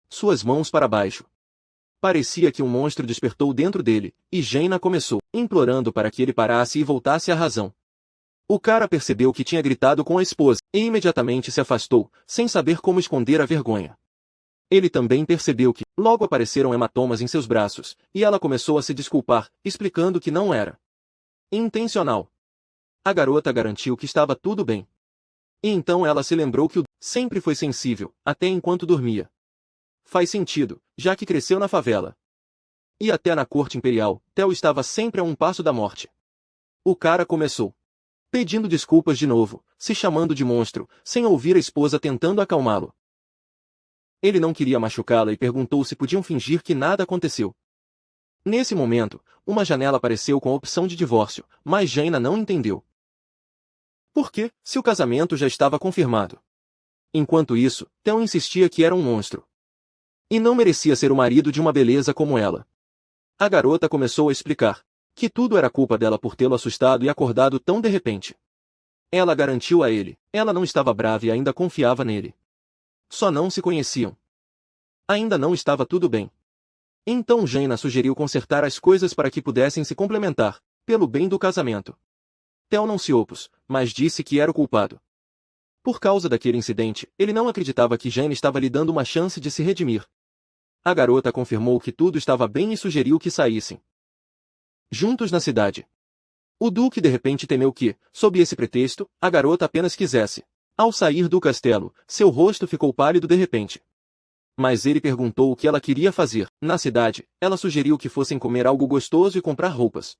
Suas mãos para baixo. Parecia que um monstro despertou dentro dele, e Jaina começou, implorando para que ele parasse e voltasse à razão. O cara percebeu que tinha gritado com a esposa, e imediatamente se afastou, sem saber como esconder a vergonha. Ele também percebeu que, logo apareceram hematomas em seus braços, e ela começou a se desculpar, explicando que não era intencional. A garota garantiu que estava tudo bem. E então ela se lembrou que o sempre foi sensível, até enquanto dormia. Faz sentido, já que cresceu na favela. E até na corte imperial, Theo estava sempre a um passo da morte. O cara começou pedindo desculpas de novo, se chamando de monstro, sem ouvir a esposa tentando acalmá-lo. Ele não queria machucá-la e perguntou se podiam fingir que nada aconteceu. Nesse momento, uma janela apareceu com a opção de divórcio, mas Jaina não entendeu. Por quê, se o casamento já estava confirmado? Enquanto isso, Theo insistia que era um monstro. E não merecia ser o marido de uma beleza como ela. A garota começou a explicar que tudo era culpa dela por tê-lo assustado e acordado tão de repente. Ela garantiu a ele, ela não estava brava e ainda confiava nele. Só não se conheciam. Ainda não estava tudo bem. Então Jaina sugeriu consertar as coisas para que pudessem se complementar, pelo bem do casamento. Theo não se opôs, mas disse que era o culpado. Por causa daquele incidente, ele não acreditava que Jaina estava lhe dando uma chance de se redimir. A garota confirmou que tudo estava bem e sugeriu que saíssem juntos na cidade. O duque de repente temeu que, sob esse pretexto, a garota apenas quisesse. Ao sair do castelo, seu rosto ficou pálido de repente. Mas ele perguntou o que ela queria fazer. Na cidade, ela sugeriu que fossem comer algo gostoso e comprar roupas.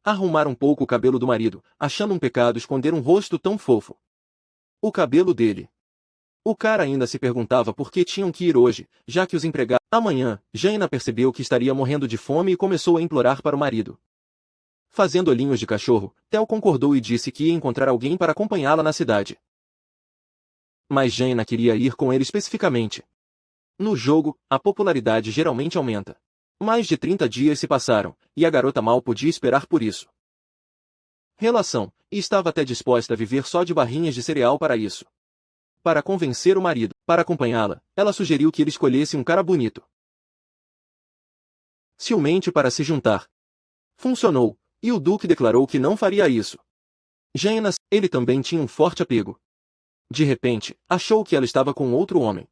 Arrumar um pouco o cabelo do marido, achando um pecado esconder um rosto tão fofo. O cabelo dele. O cara ainda se perguntava por que tinham que ir hoje, já que os empregados... Amanhã, Jaina percebeu que estaria morrendo de fome e começou a implorar para o marido. Fazendo olhinhos de cachorro, Theo concordou e disse que ia encontrar alguém para acompanhá-la na cidade. Mas Jaina queria ir com ele especificamente. No jogo, a popularidade geralmente aumenta. Mais de 30 dias se passaram, e a garota mal podia esperar por isso. Relação, e estava até disposta a viver só de barrinhas de cereal para isso. Para convencer o marido, para acompanhá-la, ela sugeriu que ele escolhesse um cara bonito. Ciumente para se juntar. Funcionou, e o duque declarou que não faria isso. Jaina, ele também tinha um forte apego. De repente, achou que ela estava com outro homem.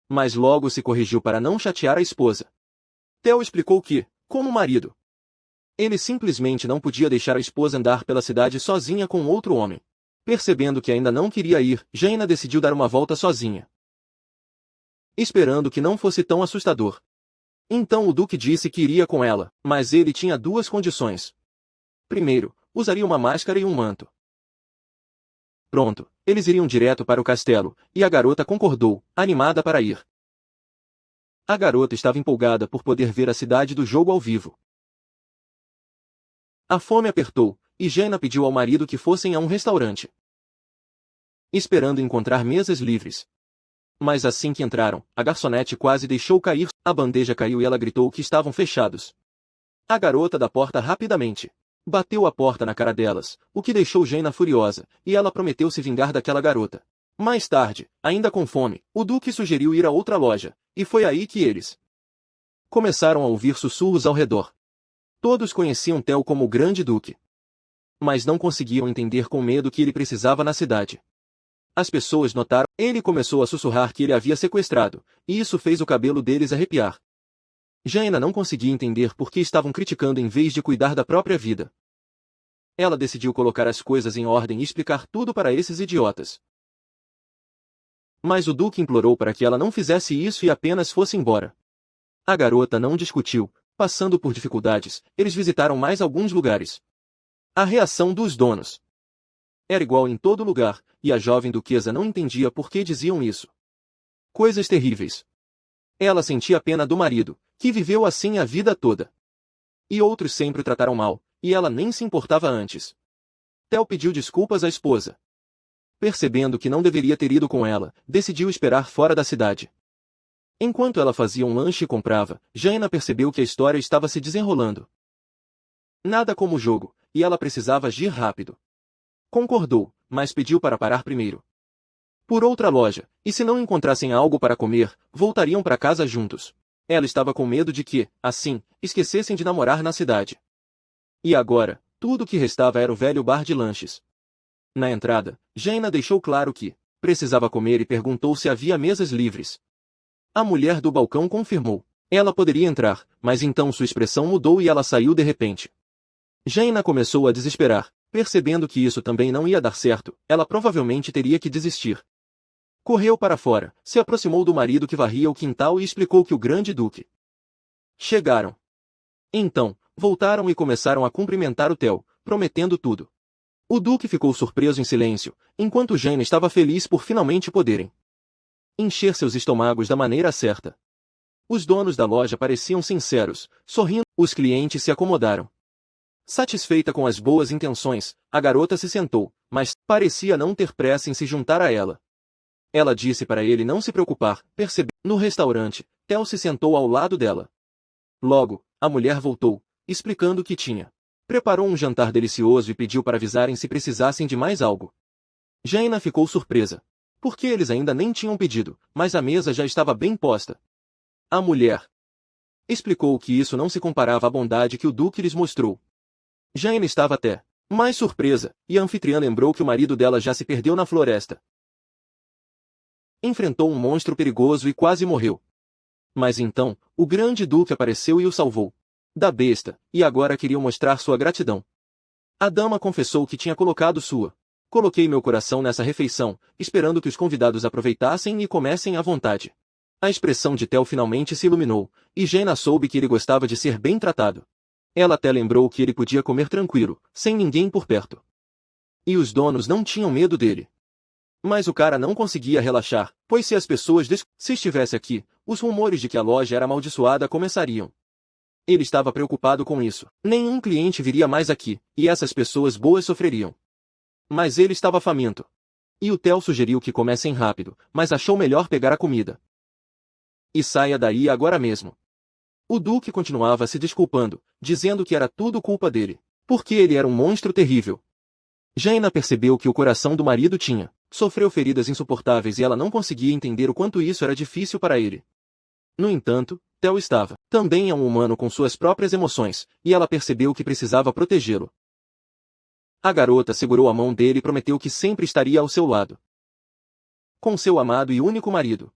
Mas logo se corrigiu para não chatear a esposa. Theo explicou que, como marido, ele simplesmente não podia deixar a esposa andar pela cidade sozinha com outro homem. Percebendo que ainda não queria ir, Jaina decidiu dar uma volta sozinha. Esperando que não fosse tão assustador. Então o duque disse que iria com ela, mas ele tinha duas condições. Primeiro, usaria uma máscara e um manto. Pronto, eles iriam direto para o castelo, e a garota concordou, animada para ir. A garota estava empolgada por poder ver a cidade do jogo ao vivo. A fome apertou, e Jaina pediu ao marido que fossem a um restaurante, esperando encontrar mesas livres. Mas assim que entraram, a garçonete quase deixou cair, a bandeja caiu e ela gritou que estavam fechados. A garota da porta rapidamente bateu a porta na cara delas, o que deixou Jaina furiosa, e ela prometeu se vingar daquela garota. Mais tarde, ainda com fome, o duque sugeriu ir a outra loja, e foi aí que eles começaram a ouvir sussurros ao redor. Todos conheciam Theo como o Grande Duque, mas não conseguiam entender com medo que ele precisava na cidade. As pessoas notaram, ele começou a sussurrar que ele havia sequestrado, e isso fez o cabelo deles arrepiar. Jaina não conseguia entender por que estavam criticando em vez de cuidar da própria vida. Ela decidiu colocar as coisas em ordem e explicar tudo para esses idiotas. Mas o duque implorou para que ela não fizesse isso e apenas fosse embora. A garota não discutiu, passando por dificuldades, eles visitaram mais alguns lugares. A reação dos donos era igual em todo lugar, e a jovem duquesa não entendia por que diziam isso. Coisas terríveis. Ela sentia pena do marido, que viveu assim a vida toda. E outros sempre o trataram mal, e ela nem se importava antes. Theo pediu desculpas à esposa. Percebendo que não deveria ter ido com ela, decidiu esperar fora da cidade. Enquanto ela fazia um lanche e comprava, Jaina percebeu que a história estava se desenrolando. Nada como o jogo, e ela precisava agir rápido. Concordou, mas pediu para parar primeiro por outra loja, e se não encontrassem algo para comer, voltariam para casa juntos. Ela estava com medo de que, assim, esquecessem de namorar na cidade. E agora, tudo o que restava era o velho bar de lanches. Na entrada, Jaina deixou claro que precisava comer e perguntou se havia mesas livres. A mulher do balcão confirmou. Ela poderia entrar, mas então sua expressão mudou e ela saiu de repente. Jaina começou a desesperar. Percebendo que isso também não ia dar certo, ela provavelmente teria que desistir. Correu para fora, se aproximou do marido que varria o quintal e explicou que o Grande Duque chegaram. Então, Voltaram e começaram a cumprimentar o Theo, prometendo tudo. O Duque ficou surpreso em silêncio, enquanto Jane estava feliz por finalmente poderem encher seus estômagos da maneira certa. Os donos da loja pareciam sinceros, sorrindo. Os clientes se acomodaram. Satisfeita com as boas intenções, a garota se sentou, mas parecia não ter pressa em se juntar a ela. Ela disse para ele não se preocupar, percebeu. No restaurante, Theo se sentou ao lado dela. Logo, a mulher voltou, explicando que tinha. Preparou um jantar delicioso e pediu para avisarem se precisassem de mais algo. Jaina ficou surpresa, porque eles ainda nem tinham pedido, mas a mesa já estava bem posta. A mulher explicou que isso não se comparava à bondade que o Duque lhes mostrou. Jaina estava até mais surpresa, e a anfitriã lembrou que o marido dela já se perdeu na floresta. Enfrentou um monstro perigoso e quase morreu. Mas então, o grande Duque apareceu e o salvou da besta, e agora queria mostrar sua gratidão. A dama confessou que tinha colocado sua. Coloquei meu coração nessa refeição, esperando que os convidados aproveitassem e comessem à vontade. A expressão de Theo finalmente se iluminou, e Jaina soube que ele gostava de ser bem tratado. Ela até lembrou que ele podia comer tranquilo, sem ninguém por perto. E os donos não tinham medo dele. Mas o cara não conseguia relaxar, pois se as pessoas se estivesse aqui, os rumores de que a loja era amaldiçoada começariam. Ele estava preocupado com isso. Nenhum cliente viria mais aqui, e essas pessoas boas sofreriam. Mas ele estava faminto. E o Theo sugeriu que comessem rápido, mas achou melhor pegar a comida. E saia daí agora mesmo. O Duque continuava se desculpando, dizendo que era tudo culpa dele, porque ele era um monstro terrível. Jaina percebeu que o coração do marido sofreu feridas insuportáveis e ela não conseguia entender o quanto isso era difícil para ele. No entanto, Theo estava. Também é um humano com suas próprias emoções, e ela percebeu que precisava protegê-lo. A garota segurou a mão dele e prometeu que sempre estaria ao seu lado. Com seu amado e único marido.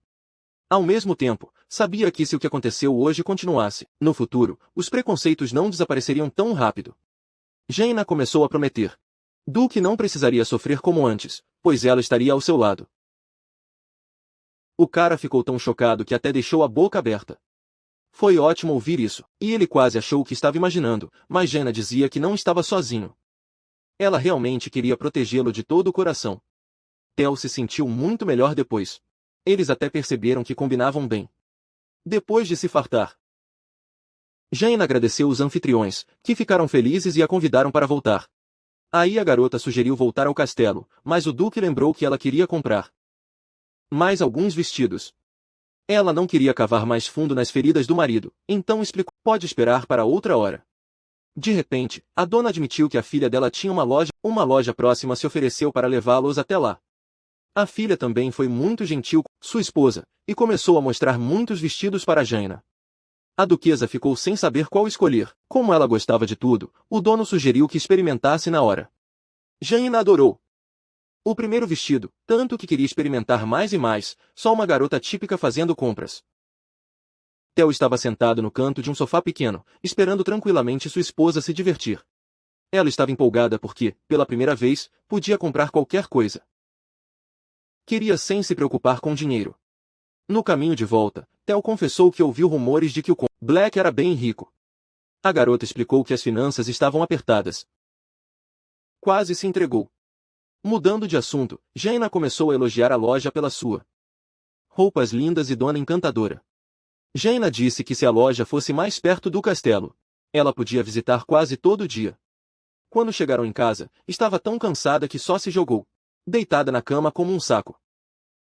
Ao mesmo tempo, sabia que se o que aconteceu hoje continuasse, no futuro, os preconceitos não desapareceriam tão rápido. Jaina começou a prometer. Duque não precisaria sofrer como antes, pois ela estaria ao seu lado. O cara ficou tão chocado que até deixou a boca aberta. Foi ótimo ouvir isso, e ele quase achou o que estava imaginando, mas Jaina dizia que não estava sozinho. Ela realmente queria protegê-lo de todo o coração. Theo se sentiu muito melhor depois. Eles até perceberam que combinavam bem. Depois de se fartar, Jaina agradeceu os anfitriões, que ficaram felizes e a convidaram para voltar. Aí a garota sugeriu voltar ao castelo, mas o Duque lembrou que ela queria comprar mais alguns vestidos. Ela não queria cavar mais fundo nas feridas do marido, então explicou: pode esperar para outra hora. De repente, a dona admitiu que a filha dela tinha uma loja próxima se ofereceu para levá-los até lá. A filha também foi muito gentil com sua esposa, e começou a mostrar muitos vestidos para Jaina. A duquesa ficou sem saber qual escolher. Como ela gostava de tudo, o dono sugeriu que experimentasse na hora. Jaina adorou o primeiro vestido, tanto que queria experimentar mais e mais, só uma garota típica fazendo compras. Theo estava sentado no canto de um sofá pequeno, esperando tranquilamente sua esposa se divertir. Ela estava empolgada porque, pela primeira vez, podia comprar qualquer coisa. Queria sem se preocupar com dinheiro. No caminho de volta, Theo confessou que ouviu rumores de que o Black era bem rico. A garota explicou que as finanças estavam apertadas. Quase se entregou. Mudando de assunto, Jaina começou a elogiar a loja pela sua roupas lindas e dona encantadora. Jaina disse que se a loja fosse mais perto do castelo, ela podia visitar quase todo dia. Quando chegaram em casa, estava tão cansada que só se jogou, deitada na cama como um saco.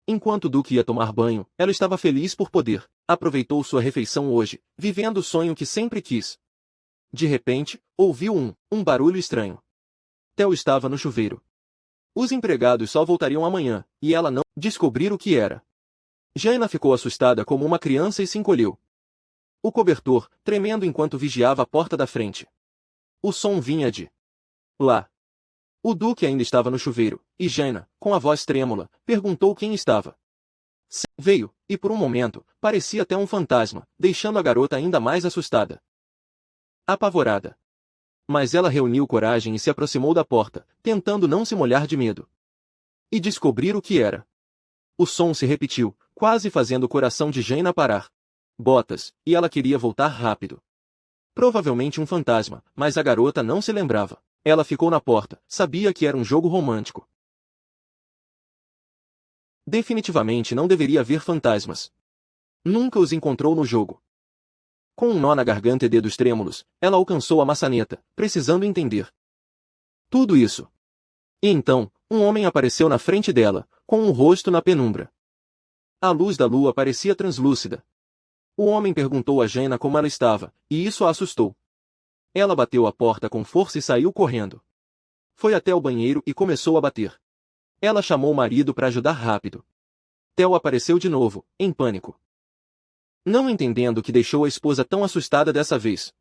Enquanto Duque ia tomar banho, ela estava feliz por poder. Aproveitou sua refeição hoje, vivendo o sonho que sempre quis. De repente, ouviu um barulho estranho. Theo estava no chuveiro. Os empregados só voltariam amanhã, e ela não descobriu o que era. Jaina ficou assustada como uma criança e se encolheu. O cobertor, tremendo enquanto vigiava a porta da frente. O som vinha de lá. O Duque ainda estava no chuveiro, e Jaina, com a voz trêmula, perguntou quem estava. Veio, e por um momento, parecia até um fantasma, deixando a garota ainda mais assustada. Apavorada. Mas ela reuniu coragem e se aproximou da porta, tentando não se molhar de medo. E descobrir o que era. O som se repetiu, quase fazendo o coração de Jaina parar. Botas, e ela queria voltar rápido. Provavelmente um fantasma, mas a garota não se lembrava. Ela ficou na porta, sabia que era um jogo romântico. Definitivamente não deveria haver fantasmas. Nunca os encontrou no jogo. Com um nó na garganta e dedos trêmulos, ela alcançou a maçaneta, precisando entender tudo isso. E então, um homem apareceu na frente dela, com um rosto na penumbra. A luz da lua parecia translúcida. O homem perguntou a Jaina como ela estava, e isso a assustou. Ela bateu a porta com força e saiu correndo. Foi até o banheiro e começou a bater. Ela chamou o marido para ajudar rápido. Theo apareceu de novo, em pânico. Não entendendo que deixou a esposa tão assustada dessa vez.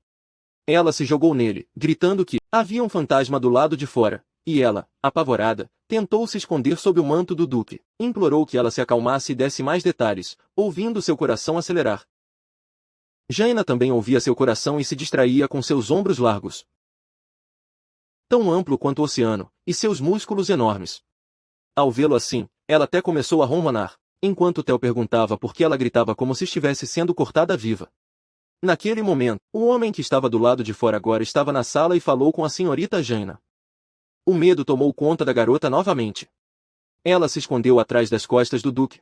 Ela se jogou nele, gritando que havia um fantasma do lado de fora, e ela, apavorada, tentou se esconder sob o manto do duque. Implorou que ela se acalmasse e desse mais detalhes, ouvindo seu coração acelerar. Jaina também ouvia seu coração e se distraía com seus ombros largos, tão amplo quanto o oceano, e seus músculos enormes. Ao vê-lo assim, ela até começou a ronronar, enquanto Theo perguntava por que ela gritava como se estivesse sendo cortada viva. Naquele momento, o homem que estava do lado de fora agora estava na sala e falou com a senhorita Jaina. O medo tomou conta da garota novamente. Ela se escondeu atrás das costas do duque,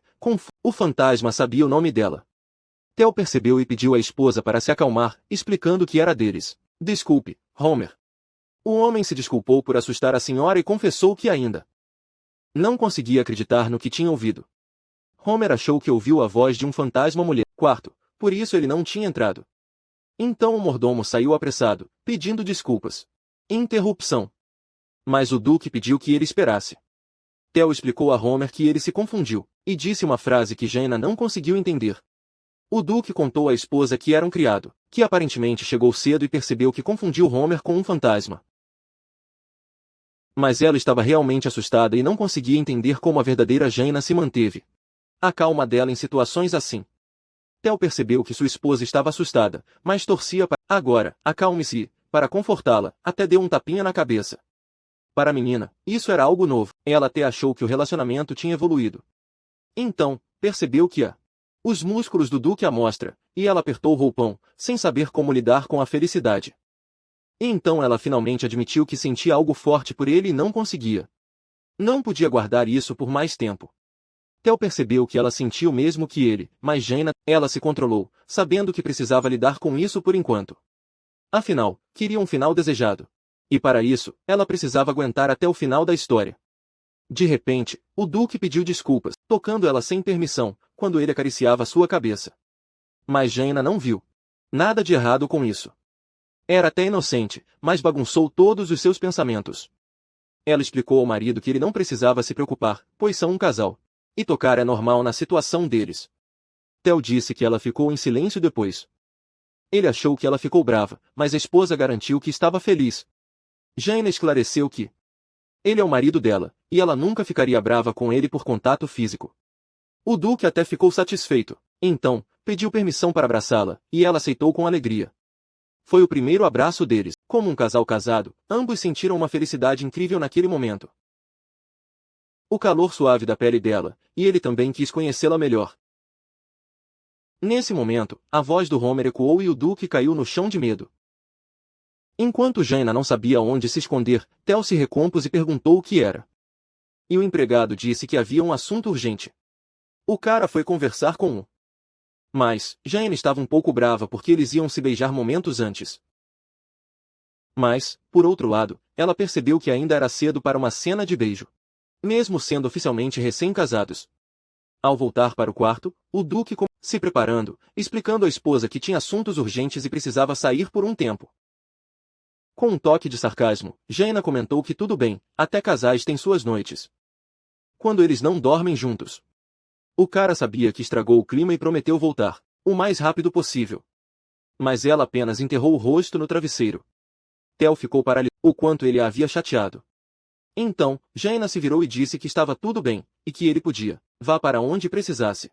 o fantasma sabia o nome dela. Theo percebeu e pediu à esposa para se acalmar, explicando que era deles. Desculpe, Homer. O homem se desculpou por assustar a senhora e confessou que ainda não conseguia acreditar no que tinha ouvido. Homer achou que ouviu a voz de um fantasma mulher. Quarto, por isso ele não tinha entrado. Então o mordomo saiu apressado, pedindo desculpas. Interrupção. Mas o duque pediu que ele esperasse. Theo explicou a Homer que ele se confundiu, e disse uma frase que Jaina não conseguiu entender. O duque contou à esposa que era um criado, que aparentemente chegou cedo e percebeu que confundiu Homer com um fantasma. Mas ela estava realmente assustada e não conseguia entender como a verdadeira Jaina se manteve. A calma dela em situações assim. Theo percebeu que sua esposa estava assustada, mas torcia para... Agora, acalme-se, para confortá-la, até deu um tapinha na cabeça. Para a menina, isso era algo novo. Ela até achou que o relacionamento tinha evoluído. Então, percebeu que os músculos do duque à mostra, e ela apertou o roupão, sem saber como lidar com a felicidade. E então ela finalmente admitiu que sentia algo forte por ele e não conseguia. Não podia guardar isso por mais tempo. Theo percebeu que ela sentia o mesmo que ele, mas Jaina, ela se controlou, sabendo que precisava lidar com isso por enquanto. Afinal, queria um final desejado. E para isso, ela precisava aguentar até o final da história. De repente, o duque pediu desculpas, tocando ela sem permissão, quando ele acariciava sua cabeça. Mas Jaina não viu nada de errado com isso. Era até inocente, mas bagunçou todos os seus pensamentos. Ela explicou ao marido que ele não precisava se preocupar, pois são um casal. E tocar é normal na situação deles. Theo disse que ela ficou em silêncio depois. Ele achou que ela ficou brava, mas a esposa garantiu que estava feliz. Jaina esclareceu que ele é o marido dela, e ela nunca ficaria brava com ele por contato físico. O duque até ficou satisfeito. Então, pediu permissão para abraçá-la, e ela aceitou com alegria. Foi o primeiro abraço deles. Como um casal casado, ambos sentiram uma felicidade incrível naquele momento. O calor suave da pele dela, e ele também quis conhecê-la melhor. Nesse momento, a voz do Homer ecoou e o duque caiu no chão de medo. Enquanto Jaina não sabia onde se esconder, Theo se recompôs e perguntou o que era. E o empregado disse que havia um assunto urgente. O cara foi conversar com o... Mas, Jaina estava um pouco brava porque eles iam se beijar momentos antes. Mas, por outro lado, ela percebeu que ainda era cedo para uma cena de beijo. Mesmo sendo oficialmente recém-casados. Ao voltar para o quarto, o duque se preparando, explicando à esposa que tinha assuntos urgentes e precisava sair por um tempo. Com um toque de sarcasmo, Jaina comentou que tudo bem, até casais têm suas noites. Quando eles não dormem juntos. O cara sabia que estragou o clima e prometeu voltar, o mais rápido possível. Mas ela apenas enterrou o rosto no travesseiro. Theo ficou paralisado, o quanto ele a havia chateado. Então, Jaina se virou e disse que estava tudo bem, e que ele podia, vá para onde precisasse.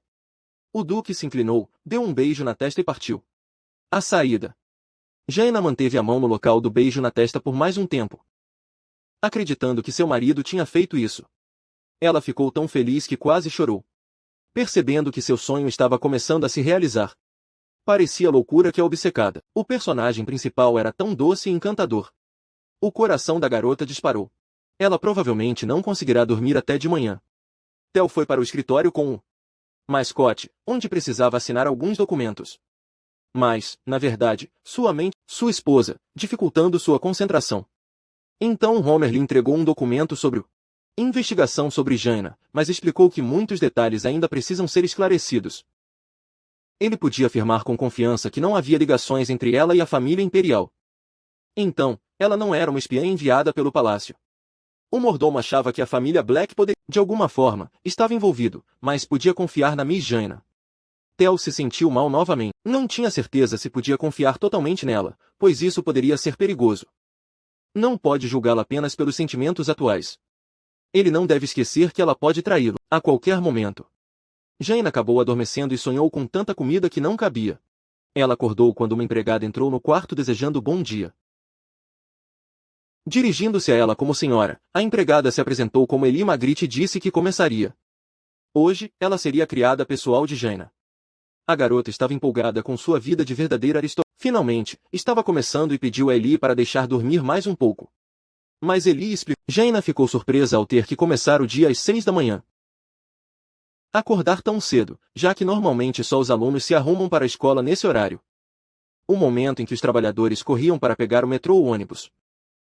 O duque se inclinou, deu um beijo na testa e partiu. A saída. Jaina manteve a mão no local do beijo na testa por mais um tempo. Acreditando que seu marido tinha feito isso. Ela ficou tão feliz que quase chorou. Percebendo que seu sonho estava começando a se realizar. Parecia loucura que a obcecada. O personagem principal era tão doce e encantador. O coração da garota disparou. Ela provavelmente não conseguirá dormir até de manhã. Theo foi para o escritório com o mascote, onde precisava assinar alguns documentos. Mas, na verdade, sua esposa, dificultando sua concentração. Então Homer lhe entregou um documento sobre o investigação sobre Jaina, mas explicou que muitos detalhes ainda precisam ser esclarecidos. Ele podia afirmar com confiança que não havia ligações entre ela e a família imperial. Então, ela não era uma espiã enviada pelo palácio. O mordomo achava que a família Black poderia, de alguma forma, estava envolvido, mas podia confiar na Miss Jaina. Theo se sentiu mal novamente. Não tinha certeza se podia confiar totalmente nela, pois isso poderia ser perigoso. Não pode julgá-la apenas pelos sentimentos atuais. Ele não deve esquecer que ela pode traí-lo, a qualquer momento. Jaina acabou adormecendo e sonhou com tanta comida que não cabia. Ela acordou quando uma empregada entrou no quarto desejando bom dia. Dirigindo-se a ela como senhora, a empregada se apresentou como Eli Magritte e disse que começaria. Hoje, ela seria a criada pessoal de Jaina. A garota estava empolgada com sua vida de verdadeira aristocrata. Finalmente, estava começando e pediu a Eli para deixar dormir mais um pouco. Mas Eli explicou. Jaina ficou surpresa ao ter que começar o dia às 6 da manhã. Acordar tão cedo, já que normalmente só os alunos se arrumam para a escola nesse horário. O momento em que os trabalhadores corriam para pegar o metrô ou ônibus.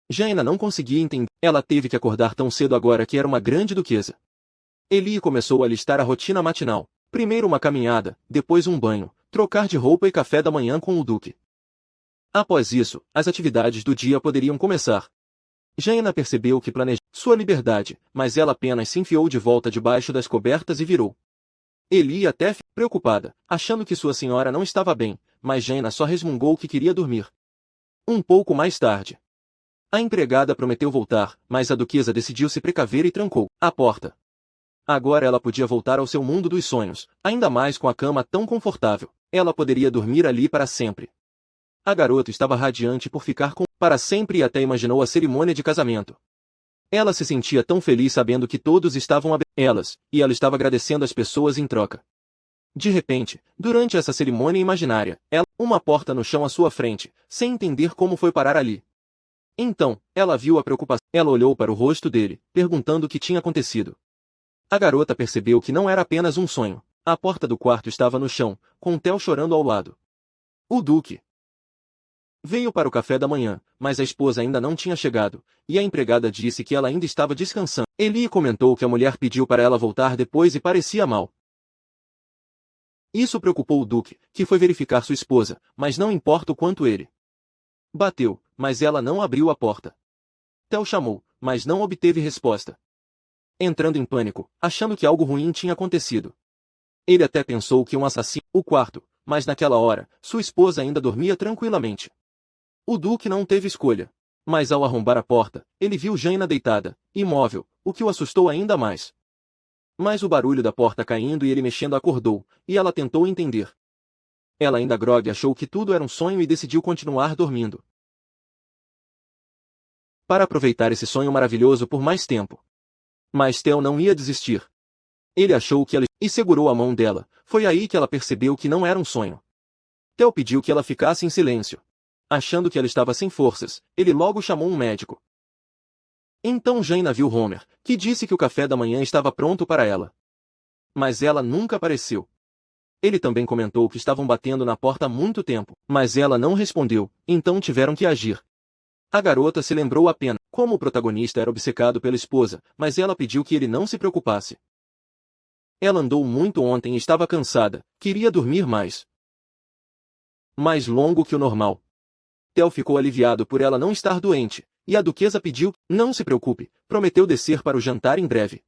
Jaina não conseguia entender. Ela teve que acordar tão cedo agora que era uma grande duquesa. Eli começou a listar a rotina matinal. Primeiro uma caminhada, depois um banho, trocar de roupa e café da manhã com o duque. Após isso, as atividades do dia poderiam começar. Jaina percebeu que planejava sua liberdade, mas ela apenas se enfiou de volta debaixo das cobertas e virou. Eli até ficou preocupada, achando que sua senhora não estava bem, mas Jaina só resmungou que queria dormir. Um pouco mais tarde. A empregada prometeu voltar, mas a duquesa decidiu se precaver e trancou a porta. Agora ela podia voltar ao seu mundo dos sonhos, ainda mais com a cama tão confortável. Ela poderia dormir ali para sempre. A garota estava radiante por ficar com para sempre e até imaginou a cerimônia de casamento. Ela se sentia tão feliz sabendo que todos estavam elas, e ela estava agradecendo as pessoas em troca. De repente, durante essa cerimônia imaginária, uma porta no chão à sua frente, sem entender como foi parar ali. Então, ela viu a preocupação. Ela olhou para o rosto dele, perguntando o que tinha acontecido. A garota percebeu que não era apenas um sonho. A porta do quarto estava no chão, com Theo chorando ao lado. O duque veio para o café da manhã, mas a esposa ainda não tinha chegado, e a empregada disse que ela ainda estava descansando. Eli comentou que a mulher pediu para ela voltar depois e parecia mal. Isso preocupou o duque, que foi verificar sua esposa, mas não importa o quanto ele bateu, mas ela não abriu a porta. Theo chamou, mas não obteve resposta. Entrando em pânico, achando que algo ruim tinha acontecido. Ele até pensou que um assassino o quarto, mas naquela hora, sua esposa ainda dormia tranquilamente. O duque não teve escolha. Mas ao arrombar a porta, ele viu Jaina deitada, imóvel, o que o assustou ainda mais. Mas o barulho da porta caindo e ele mexendo acordou, e ela tentou entender. Ela ainda grogue achou que tudo era um sonho e decidiu continuar dormindo. Para aproveitar esse sonho maravilhoso por mais tempo. Mas Theo não ia desistir. Ele achou que ela e segurou a mão dela. Foi aí que ela percebeu que não era um sonho. Theo pediu que ela ficasse em silêncio. Achando que ela estava sem forças, ele logo chamou um médico. Então Jaina viu Homer, que disse que o café da manhã estava pronto para ela. Mas ela nunca apareceu. Ele também comentou que estavam batendo na porta há muito tempo, mas ela não respondeu, então tiveram que agir. A garota se lembrou apenas como o protagonista era obcecado pela esposa, mas ela pediu que ele não se preocupasse. Ela andou muito ontem e estava cansada, queria dormir mais longo que o normal. Theo ficou aliviado por ela não estar doente, e a duquesa pediu, não se preocupe, prometeu descer para o jantar em breve.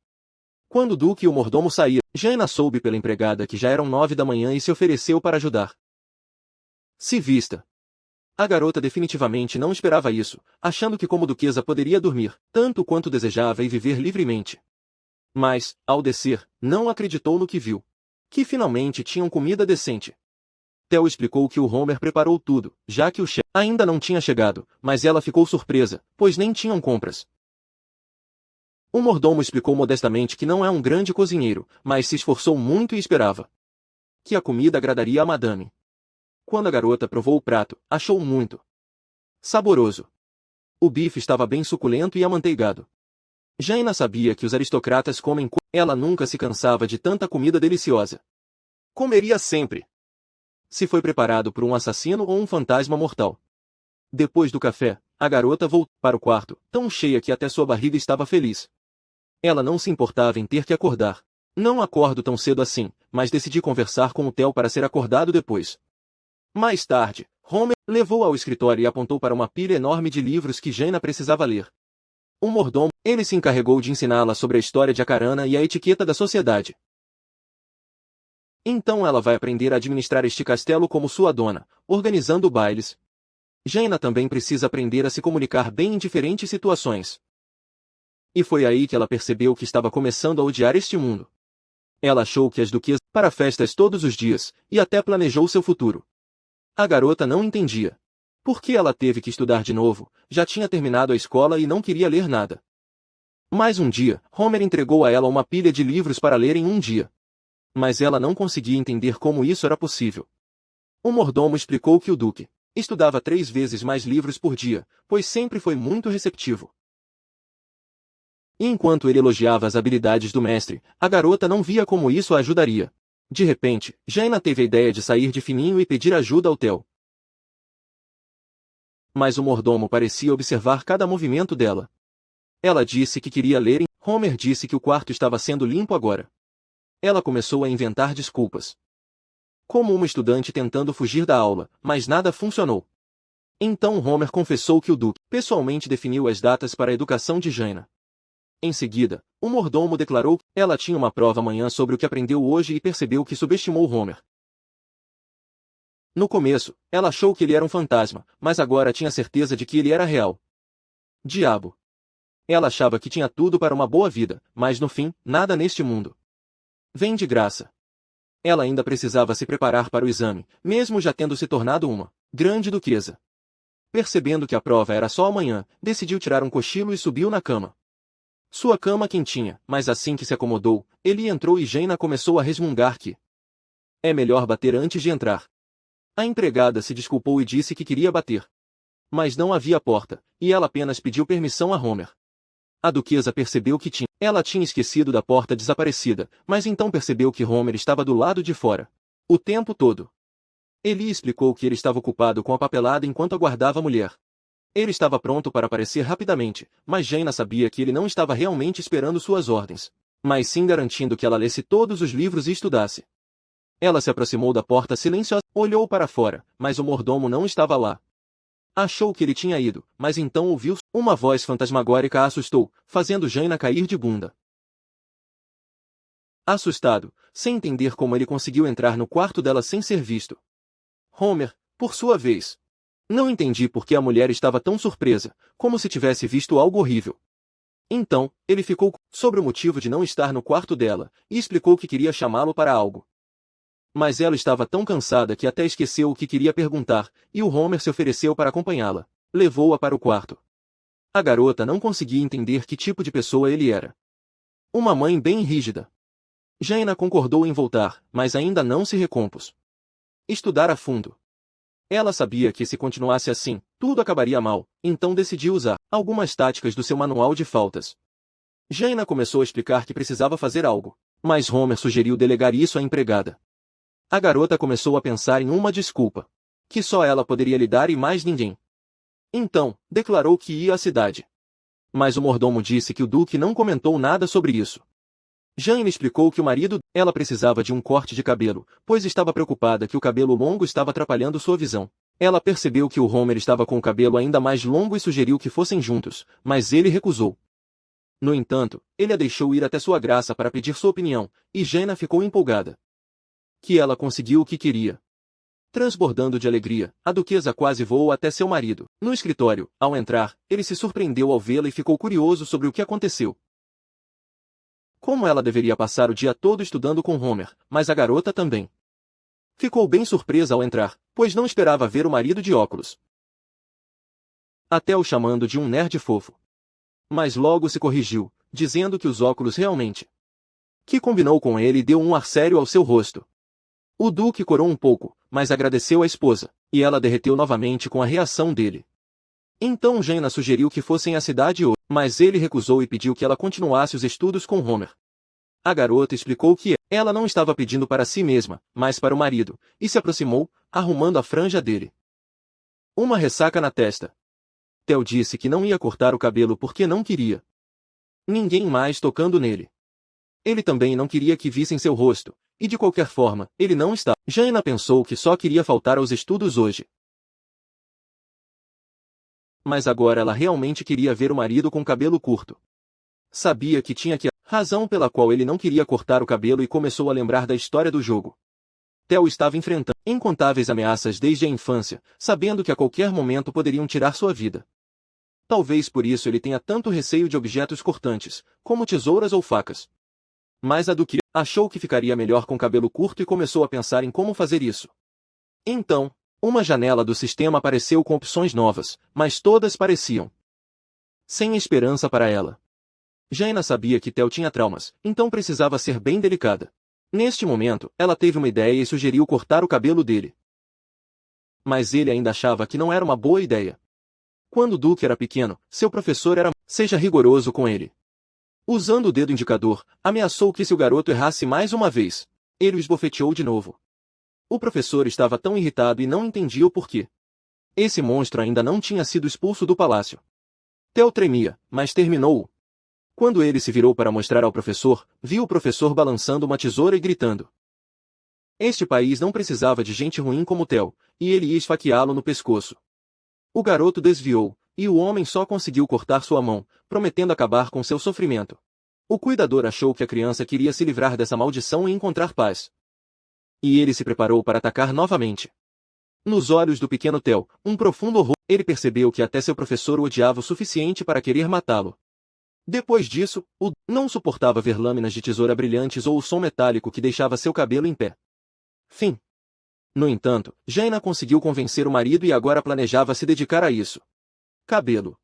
Quando o duque e o mordomo saíram, Jaina soube pela empregada que já eram 9 da manhã e se ofereceu para ajudar. Se vista. A garota definitivamente não esperava isso, achando que como duquesa poderia dormir, tanto quanto desejava e viver livremente. Mas, ao descer, não acreditou no que viu. Que finalmente tinham comida decente. Theo explicou que o Homer preparou tudo, já que o chefe ainda não tinha chegado, mas ela ficou surpresa, pois nem tinham compras. O mordomo explicou modestamente que não é um grande cozinheiro, mas se esforçou muito e esperava que a comida agradaria a madame. Quando a garota provou o prato, achou muito saboroso. O bife estava bem suculento e amanteigado. Jaina sabia que os aristocratas comem. Ela nunca se cansava de tanta comida deliciosa. Comeria sempre. Se foi preparado por um assassino ou um fantasma mortal. Depois do café, a garota voltou para o quarto, tão cheia que até sua barriga estava feliz. Ela não se importava em ter que acordar. Não acordo tão cedo assim, mas decidi conversar com o Theo para ser acordado depois. Mais tarde, Homer levou ao escritório e apontou para uma pilha enorme de livros que Jaina precisava ler. Um mordomo, ele se encarregou de ensiná-la sobre a história de Acarana e a etiqueta da sociedade. Então ela vai aprender a administrar este castelo como sua dona, organizando bailes. Jaina também precisa aprender a se comunicar bem em diferentes situações. E foi aí que ela percebeu que estava começando a odiar este mundo. Ela achou que as duquesas para festas todos os dias, e até planejou seu futuro. A garota não entendia. Por que ela teve que estudar de novo? Já tinha terminado a escola e não queria ler nada. Mais um dia, Homer entregou a ela uma pilha de livros para ler em um dia. Mas ela não conseguia entender como isso era possível. O mordomo explicou que o duque estudava 3 vezes mais livros por dia, pois sempre foi muito receptivo. E enquanto ele elogiava as habilidades do mestre, a garota não via como isso a ajudaria. De repente, Jaina teve a ideia de sair de fininho e pedir ajuda ao Theo. Mas o mordomo parecia observar cada movimento dela. Ela disse que queria ler e Homer disse que o quarto estava sendo limpo agora. Ela começou a inventar desculpas. Como uma estudante tentando fugir da aula, mas nada funcionou. Então Homer confessou que o duque pessoalmente definiu as datas para a educação de Jaina. Em seguida, o mordomo declarou que ela tinha uma prova amanhã sobre o que aprendeu hoje e percebeu que subestimou Homer. No começo, ela achou que ele era um fantasma, mas agora tinha certeza de que ele era real. Diabo! Ela achava que tinha tudo para uma boa vida, mas no fim, nada neste mundo vem de graça. Ela ainda precisava se preparar para o exame, mesmo já tendo se tornado uma grande duquesa. Percebendo que a prova era só amanhã, decidiu tirar um cochilo e subiu na cama. Sua cama quentinha, mas assim que se acomodou, ele entrou e Jaina começou a resmungar que é melhor bater antes de entrar. A empregada se desculpou e disse que queria bater. Mas não havia porta, e ela apenas pediu permissão a Homer. A duquesa percebeu que ela tinha esquecido da porta desaparecida, mas então percebeu que Homer estava do lado de fora. O tempo todo. Ele explicou que ele estava ocupado com a papelada enquanto aguardava a mulher. Ele estava pronto para aparecer rapidamente, mas Jaina sabia que ele não estava realmente esperando suas ordens, mas sim garantindo que ela lesse todos os livros e estudasse. Ela se aproximou da porta silenciosa, olhou para fora, mas o mordomo não estava lá. Achou que ele tinha ido, mas então ouviu uma voz fantasmagórica a assustou, fazendo Jaina cair de bunda. Assustado, sem entender como ele conseguiu entrar no quarto dela sem ser visto. Homer, por sua vez, não entendi por que a mulher estava tão surpresa, como se tivesse visto algo horrível. Então, ele ficou sobre o motivo de não estar no quarto dela, e explicou que queria chamá-lo para algo. Mas ela estava tão cansada que até esqueceu o que queria perguntar, e o Homer se ofereceu para acompanhá-la. Levou-a para o quarto. A garota não conseguia entender que tipo de pessoa ele era. Uma mãe bem rígida. Jaina concordou em voltar, mas ainda não se recompôs. Estudar a fundo. Ela sabia que se continuasse assim, tudo acabaria mal, então decidiu usar algumas táticas do seu manual de faltas. Jaina começou a explicar que precisava fazer algo, mas Homer sugeriu delegar isso à empregada. A garota começou a pensar em uma desculpa, que só ela poderia lhe dar e mais ninguém. Então, declarou que ia à cidade. Mas o mordomo disse que o duque não comentou nada sobre isso. Jaina explicou que o marido ela precisava de um corte de cabelo, pois estava preocupada que o cabelo longo estava atrapalhando sua visão. Ela percebeu que o Homer estava com o cabelo ainda mais longo e sugeriu que fossem juntos, mas ele recusou. No entanto, ele a deixou ir até sua graça para pedir sua opinião, e Jaina ficou empolgada. Que ela conseguiu o que queria. Transbordando de alegria, a duquesa quase voou até seu marido. No escritório, ao entrar, ele se surpreendeu ao vê-la e ficou curioso sobre o que aconteceu. Como ela deveria passar o dia todo estudando com Homer, mas a garota também. Ficou bem surpresa ao entrar, pois não esperava ver o marido de óculos. Até o chamando de um nerd fofo. Mas logo se corrigiu, dizendo que os óculos realmente que combinou com ele e deu um ar sério ao seu rosto. O Duque corou um pouco, mas agradeceu à esposa, e ela derreteu novamente com a reação dele. Então Jaina sugeriu que fossem à cidade hoje, mas ele recusou e pediu que ela continuasse os estudos com Homer. A garota explicou que ela não estava pedindo para si mesma, mas para o marido, e se aproximou, arrumando a franja dele. Uma ressaca na testa. Theo disse que não ia cortar o cabelo porque não queria ninguém mais tocando nele. Ele também não queria que vissem seu rosto, e de qualquer forma, ele não estava. Jaina pensou que só queria faltar aos estudos hoje. Mas agora ela realmente queria ver o marido com cabelo curto. Sabia que tinha razão pela qual ele não queria cortar o cabelo e começou a lembrar da história do jogo. Theo estava enfrentando incontáveis ameaças desde a infância, sabendo que a qualquer momento poderiam tirar sua vida. Talvez por isso ele tenha tanto receio de objetos cortantes, como tesouras ou facas. Mas a Duque achou que ficaria melhor com cabelo curto e começou a pensar em como fazer isso. Então, uma janela do sistema apareceu com opções novas, mas todas pareciam sem esperança para ela. Jaina sabia que Theo tinha traumas, então precisava ser bem delicada. Neste momento, ela teve uma ideia e sugeriu cortar o cabelo dele. Mas ele ainda achava que não era uma boa ideia. Quando Duque era pequeno, seu professor era seja rigoroso com ele. Usando o dedo indicador, ameaçou que se o garoto errasse mais uma vez, ele o esbofeteou de novo. O professor estava tão irritado e não entendia o porquê. Esse monstro ainda não tinha sido expulso do palácio. Theo tremia, mas terminou. Quando ele se virou para mostrar ao professor, viu o professor balançando uma tesoura e gritando. Este país não precisava de gente ruim como Theo, e ele ia esfaqueá-lo no pescoço. O garoto desviou, e o homem só conseguiu cortar sua mão, prometendo acabar com seu sofrimento. O cuidador achou que a criança queria se livrar dessa maldição e encontrar paz. E ele se preparou para atacar novamente. Nos olhos do pequeno Theo, um profundo horror. Ele percebeu que até seu professor o odiava o suficiente para querer matá-lo. Depois disso, o não suportava ver lâminas de tesoura brilhantes ou o som metálico que deixava seu cabelo em pé. Fim. No entanto, Jaina conseguiu convencer o marido e agora planejava se dedicar a isso. Cabelo.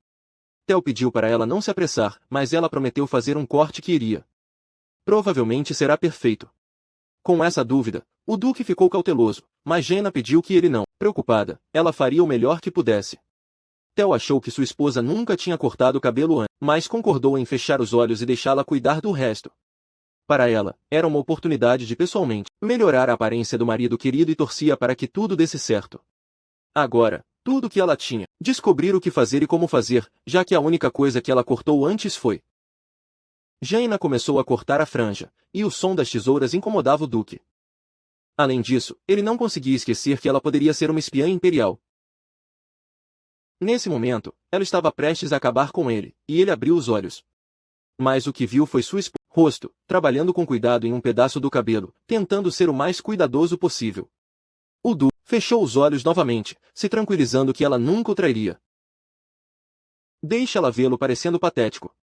Theo pediu para ela não se apressar, mas ela prometeu fazer um corte que iria. Provavelmente será perfeito. Com essa dúvida, o Duque ficou cauteloso, mas Jaina pediu que ele não. Preocupada, ela faria o melhor que pudesse. Theo achou que sua esposa nunca tinha cortado o cabelo antes, mas concordou em fechar os olhos e deixá-la cuidar do resto. Para ela, era uma oportunidade de pessoalmente melhorar a aparência do marido querido e torcia para que tudo desse certo. Agora, tudo o que ela tinha, descobrir o que fazer e como fazer, já que a única coisa que ela cortou antes foi. Jaina começou a cortar a franja, e o som das tesouras incomodava o Duque. Além disso, ele não conseguia esquecer que ela poderia ser uma espiã imperial. Nesse momento, ela estava prestes a acabar com ele, e ele abriu os olhos. Mas o que viu foi sua rosto, trabalhando com cuidado em um pedaço do cabelo, tentando ser o mais cuidadoso possível. O Duque fechou os olhos novamente, se tranquilizando que ela nunca o trairia. Deixa-la vê-lo parecendo patético.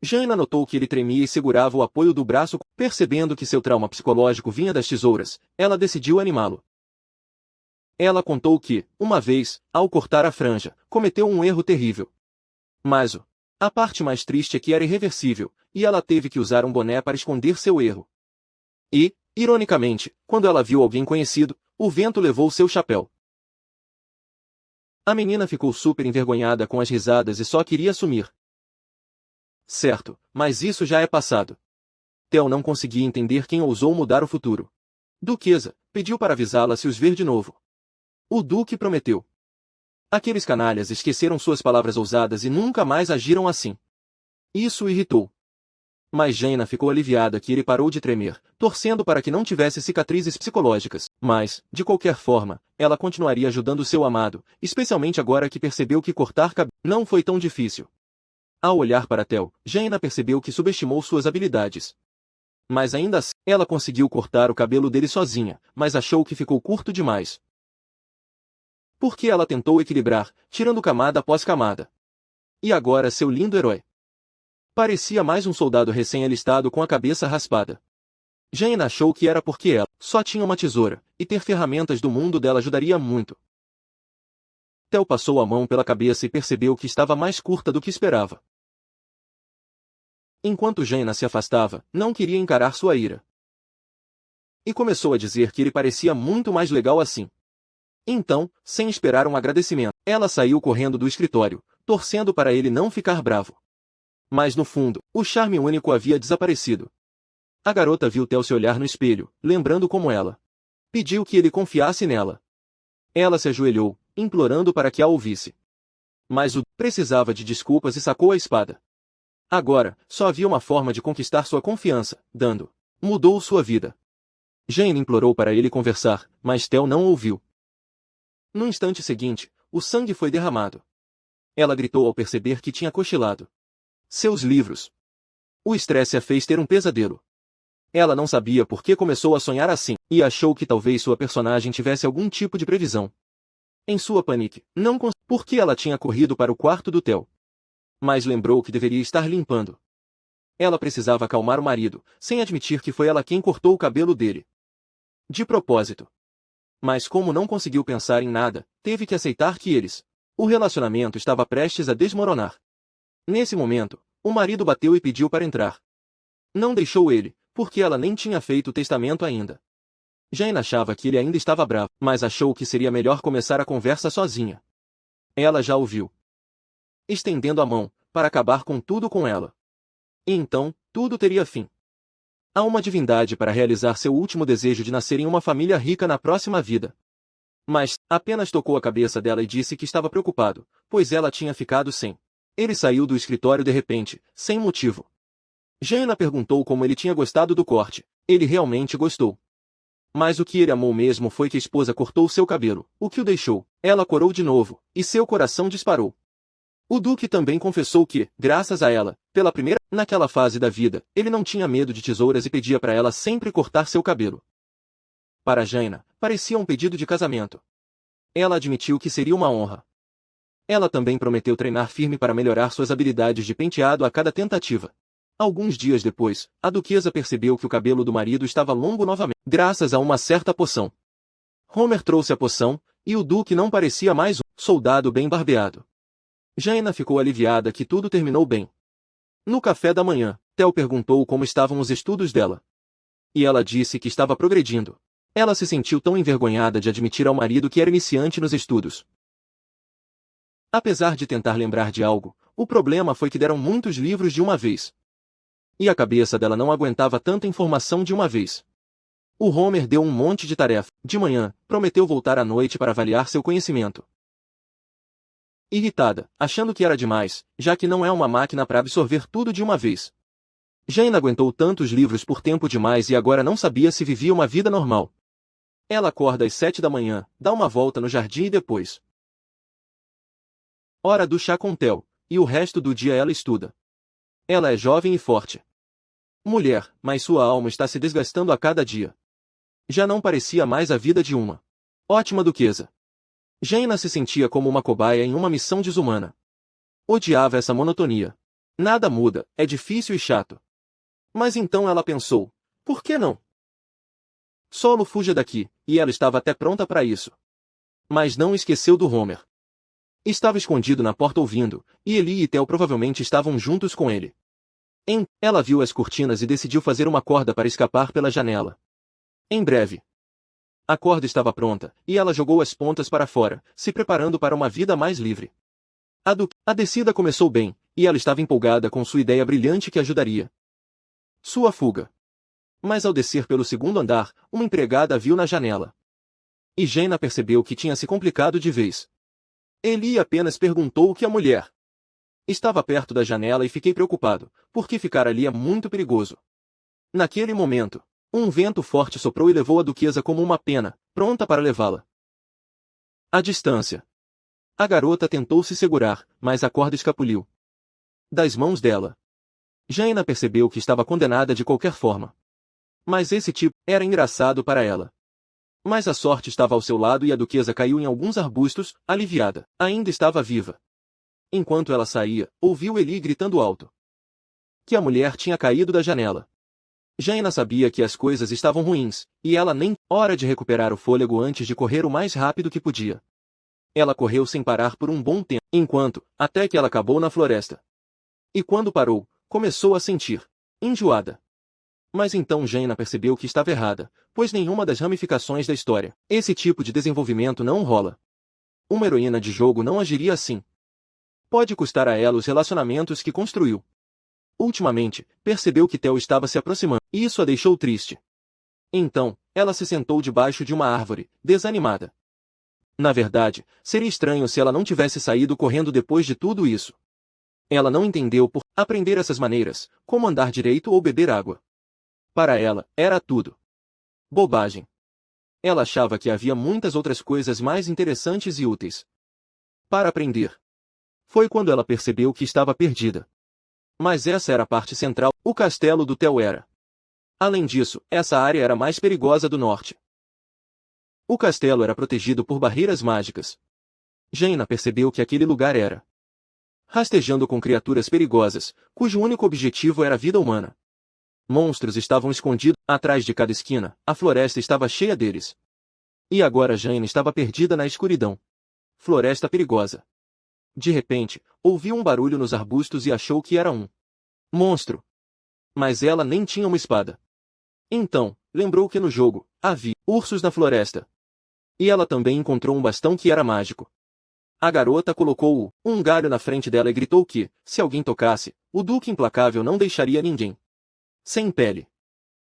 Jaina notou que ele tremia e segurava o apoio do braço. Percebendo que seu trauma psicológico vinha das tesouras, ela decidiu animá-lo. Ela contou que, uma vez, ao cortar a franja, cometeu um erro terrível. Mas a parte mais triste é que era irreversível, e ela teve que usar um boné para esconder seu erro. E, ironicamente, quando ela viu alguém conhecido, o vento levou seu chapéu. A menina ficou super envergonhada com as risadas e só queria sumir. Certo, mas isso já é passado. Theo não conseguia entender quem ousou mudar o futuro. Duquesa, pediu para avisá-la se os ver de novo. O Duque prometeu. Aqueles canalhas esqueceram suas palavras ousadas e nunca mais agiram assim. Isso o irritou. Mas Jaina ficou aliviada que ele parou de tremer, torcendo para que não tivesse cicatrizes psicológicas. Mas, de qualquer forma, ela continuaria ajudando seu amado, especialmente agora que percebeu que cortar cabelo não foi tão difícil. Ao olhar para Theo, Jaina percebeu que subestimou suas habilidades. Mas ainda assim, ela conseguiu cortar o cabelo dele sozinha, mas achou que ficou curto demais. Porque ela tentou equilibrar, tirando camada após camada. E agora seu lindo herói parecia mais um soldado recém-alistado com a cabeça raspada. Jaina achou que era porque ela só tinha uma tesoura, e ter ferramentas do mundo dela ajudaria muito. Theo passou a mão pela cabeça e percebeu que estava mais curta do que esperava. Enquanto Jaina se afastava, não queria encarar sua ira. e começou a dizer que ele parecia muito mais legal assim. Então, sem esperar um agradecimento, ela saiu correndo do escritório, torcendo para ele não ficar bravo. Mas no fundo, o charme único havia desaparecido. A garota viu Theo se olhar no espelho, lembrando como ela pediu que ele confiasse nela. Ela se ajoelhou, implorando para que a ouvisse. Mas o precisava de desculpas e sacou a espada. Agora, só havia uma forma de conquistar sua confiança, dando. Mudou sua vida. Jane implorou para ele conversar, mas Theo não ouviu. No instante seguinte, o sangue foi derramado. Ela gritou ao perceber que tinha cochilado. Seus livros. O estresse a fez ter um pesadelo. Ela não sabia por que começou a sonhar assim, e achou que talvez sua personagem tivesse algum tipo de previsão. Em sua panique, não conseguiu porque ela tinha corrido para o quarto do Theo. Mas lembrou que deveria estar limpando. Ela precisava acalmar o marido, sem admitir que foi ela quem cortou o cabelo dele. De propósito. Mas como não conseguiu pensar em nada, teve que aceitar que o relacionamento estava prestes a desmoronar. Nesse momento, o marido bateu e pediu para entrar. Não deixou ele, porque ela nem tinha feito o testamento ainda. Jane achava que ele ainda estava bravo, mas achou que seria melhor começar a conversa sozinha. Ela já ouviu. Estendendo a mão, para acabar com tudo com ela. E então, tudo teria fim. Há uma divindade para realizar seu último desejo de nascer em uma família rica na próxima vida. Mas, apenas tocou a cabeça dela e disse que estava preocupado, pois ela tinha ficado sem. Ele saiu do escritório de repente, sem motivo. Jana perguntou como ele tinha gostado do corte. Ele realmente gostou. Mas o que ele amou mesmo foi que a esposa cortou seu cabelo, o que o deixou. Ela corou de novo, e seu coração disparou. O Duque também confessou que, graças a ela, pela primeira, naquela fase da vida, ele não tinha medo de tesouras e pedia para ela sempre cortar seu cabelo. Para Jaina, parecia um pedido de casamento. Ela admitiu que seria uma honra. Ela também prometeu treinar firme para melhorar suas habilidades de penteado a cada tentativa. Alguns dias depois, a duquesa percebeu que o cabelo do marido estava longo novamente, graças a uma certa poção. Homer trouxe a poção, e o Duque não parecia mais um soldado bem barbeado. Jaina ficou aliviada que tudo terminou bem. No café da manhã, Theo perguntou como estavam os estudos dela. E ela disse que estava progredindo. Ela se sentiu tão envergonhada de admitir ao marido que era iniciante nos estudos. Apesar de tentar lembrar de algo, o problema foi que deram muitos livros de uma vez. E a cabeça dela não aguentava tanta informação de uma vez. O Homer deu um monte de tarefa. De manhã, prometeu voltar à noite para avaliar seu conhecimento. Irritada, achando que era demais, já que não é uma máquina para absorver tudo de uma vez. Jane aguentou tantos livros por tempo demais e agora não sabia se vivia uma vida normal. Ela acorda às 7 da manhã, dá uma volta no jardim e depois. Hora do chá com Theo, e o resto do dia ela estuda. Ela é jovem e forte. Mulher, mas sua alma está se desgastando a cada dia. Já não parecia mais a vida de uma ótima duquesa. Jaina se sentia como uma cobaia em uma missão desumana. Odiava essa monotonia. Nada muda, é difícil e chato. Mas então ela pensou, por que não? Solo fuja daqui, e ela estava até pronta para isso. Mas não esqueceu do Homer. Estava escondido na porta ouvindo, e Eli e Theo provavelmente estavam juntos com ele. Ela viu as cortinas e decidiu fazer uma corda para escapar pela janela. Em breve. A corda estava pronta, e ela jogou as pontas para fora, se preparando para uma vida mais livre. A descida começou bem, e ela estava empolgada com sua ideia brilhante que ajudaria sua fuga. Mas ao descer pelo segundo andar, uma empregada a viu na janela. E Jaina percebeu que tinha se complicado de vez. Eli apenas perguntou o que a mulher estava perto da janela e fiquei preocupado, porque ficar ali é muito perigoso. Naquele momento, um vento forte soprou e levou a duquesa como uma pena, pronta para levá-la. À distância. A garota tentou se segurar, mas a corda escapuliu das mãos dela. Jaina percebeu que estava condenada de qualquer forma. Mas esse tipo era engraçado para ela. Mas a sorte estava ao seu lado e a duquesa caiu em alguns arbustos, aliviada. Ainda estava viva. Enquanto ela saía, ouviu Eli gritando alto que a mulher tinha caído da janela. Jaina sabia que as coisas estavam ruins, e ela nem hora de recuperar o fôlego antes de correr o mais rápido que podia. Ela correu sem parar por um bom tempo, até que ela acabou na floresta. E quando parou, começou a sentir enjoada. Mas então Jaina percebeu que estava errada, pois nenhuma das ramificações da história, esse tipo de desenvolvimento não rola. Uma heroína de jogo não agiria assim. Pode custar a ela os relacionamentos que construiu. Ultimamente, percebeu que Theo estava se aproximando, e isso a deixou triste. Então, ela se sentou debaixo de uma árvore, desanimada. Na verdade, seria estranho se ela não tivesse saído correndo depois de tudo isso. Ela não entendeu por aprender essas maneiras, como andar direito ou beber água. Para ela, era tudo bobagem. Ela achava que havia muitas outras coisas mais interessantes e úteis para aprender. Foi quando ela percebeu que estava perdida. Mas essa era a parte central, o castelo do Theo era. Além disso, essa área era a mais perigosa do norte. O castelo era protegido por barreiras mágicas. Jaina percebeu que aquele lugar era rastejando com criaturas perigosas, cujo único objetivo era a vida humana. Monstros estavam escondidos atrás de cada esquina, a floresta estava cheia deles. E agora Jaina estava perdida na escuridão. Floresta perigosa. De repente, ouviu um barulho nos arbustos e achou que era um monstro. Mas ela nem tinha uma espada. Então, lembrou que no jogo havia ursos na floresta. E ela também encontrou um bastão que era mágico. A garota colocou um galho na frente dela e gritou que, se alguém tocasse, o Duque Implacável não deixaria ninguém sem pele.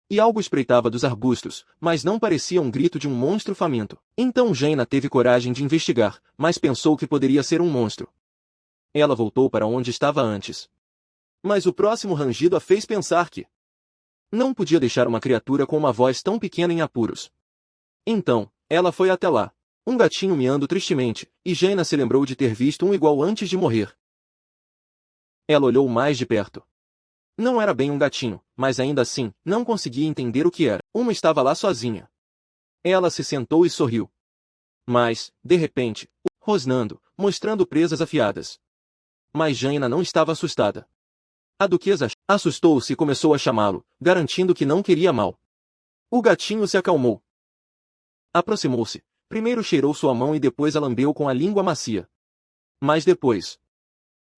E algo espreitava dos arbustos, mas não parecia um grito de um monstro faminto. Então Jaina teve coragem de investigar, mas pensou que poderia ser um monstro. Ela voltou para onde estava antes. Mas o próximo rangido a fez pensar que não podia deixar uma criatura com uma voz tão pequena em apuros. Então, ela foi até lá. Um gatinho miando tristemente, e Jaina se lembrou de ter visto um igual antes de morrer. Ela olhou mais de perto. Não era bem um gatinho, mas ainda assim, não conseguia entender o que era. Uma estava lá sozinha. Ela se sentou e sorriu. Mas, de repente, rosnando, mostrando presas afiadas. Mas Jaina não estava assustada. A duquesa assustou-se e começou a chamá-lo, garantindo que não queria mal. O gatinho se acalmou. Aproximou-se. Primeiro cheirou sua mão e depois a lambeu com a língua macia. Mas depois,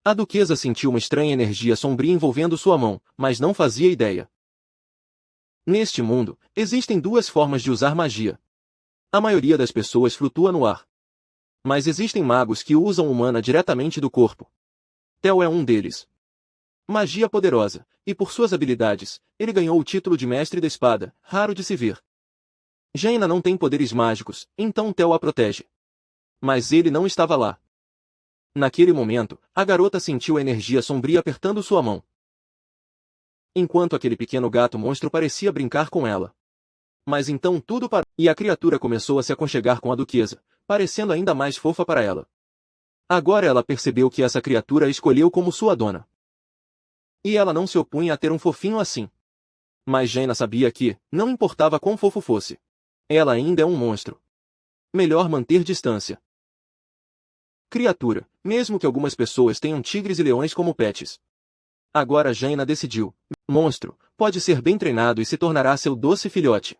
a duquesa sentiu uma estranha energia sombria envolvendo sua mão, mas não fazia ideia. Neste mundo, existem duas formas de usar magia. A maioria das pessoas flutua no ar. Mas existem magos que usam humana diretamente do corpo. Theo é um deles. Magia poderosa, e por suas habilidades, ele ganhou o título de Mestre da Espada, raro de se ver. Jaina não tem poderes mágicos, então Theo a protege. Mas ele não estava lá. Naquele momento, a garota sentiu a energia sombria apertando sua mão. Enquanto aquele pequeno gato monstro parecia brincar com ela. Mas então tudo parou, e a criatura começou a se aconchegar com a duquesa, parecendo ainda mais fofa para ela. Agora ela percebeu que essa criatura a escolheu como sua dona. E ela não se opunha a ter um fofinho assim. Mas Jaina sabia que, não importava quão fofo fosse, ela ainda é um monstro. Melhor manter distância. Criatura, mesmo que algumas pessoas tenham tigres e leões como pets. Agora Jaina decidiu. Monstro, pode ser bem treinado e se tornará seu doce filhote.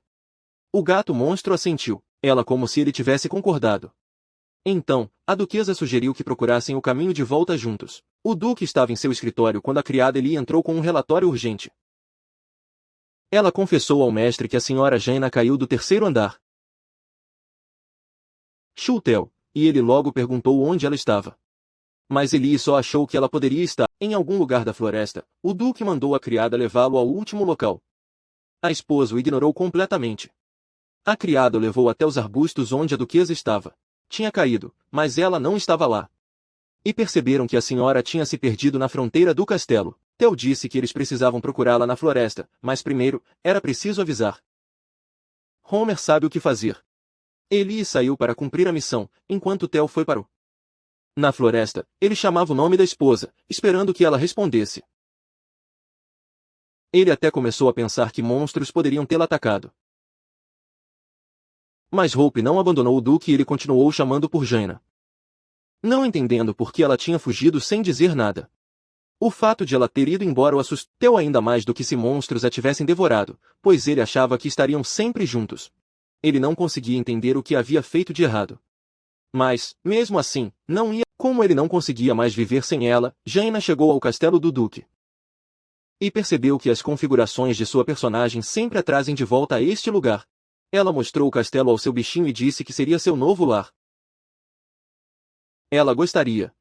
O gato monstro assentiu, ela como se ele tivesse concordado. Então, a duquesa sugeriu que procurassem o caminho de volta juntos. O duque estava em seu escritório quando a criada Eli entrou com um relatório urgente. Ela confessou ao mestre que a senhora Jaina caiu do terceiro andar. Chutel, e ele logo perguntou onde ela estava. Mas Eli só achou que ela poderia estar em algum lugar da floresta. O duque mandou a criada levá-lo ao último local. A esposa o ignorou completamente. A criada o levou até os arbustos onde a duquesa estava. Tinha caído, mas ela não estava lá. E perceberam que a senhora tinha se perdido na fronteira do castelo. Theo disse que eles precisavam procurá-la na floresta, mas primeiro, era preciso avisar. Homer sabe o que fazer. Eli saiu para cumprir a missão, enquanto Theo foi para o... Na floresta, ele chamava o nome da esposa, esperando que ela respondesse. Ele até começou a pensar que monstros poderiam tê-la atacado. Mas Hope não abandonou o duque e ele continuou chamando por Jaina. Não entendendo por que ela tinha fugido sem dizer nada. O fato de ela ter ido embora o assustou ainda mais do que se monstros a tivessem devorado, pois ele achava que estariam sempre juntos. Ele não conseguia entender o que havia feito de errado. Mas, mesmo assim, não ia. Como ele não conseguia mais viver sem ela, Jaina chegou ao castelo do duque. E percebeu que as configurações de sua personagem sempre a trazem de volta a este lugar. Ela mostrou o castelo ao seu bichinho e disse que seria seu novo lar. Ela gostaria.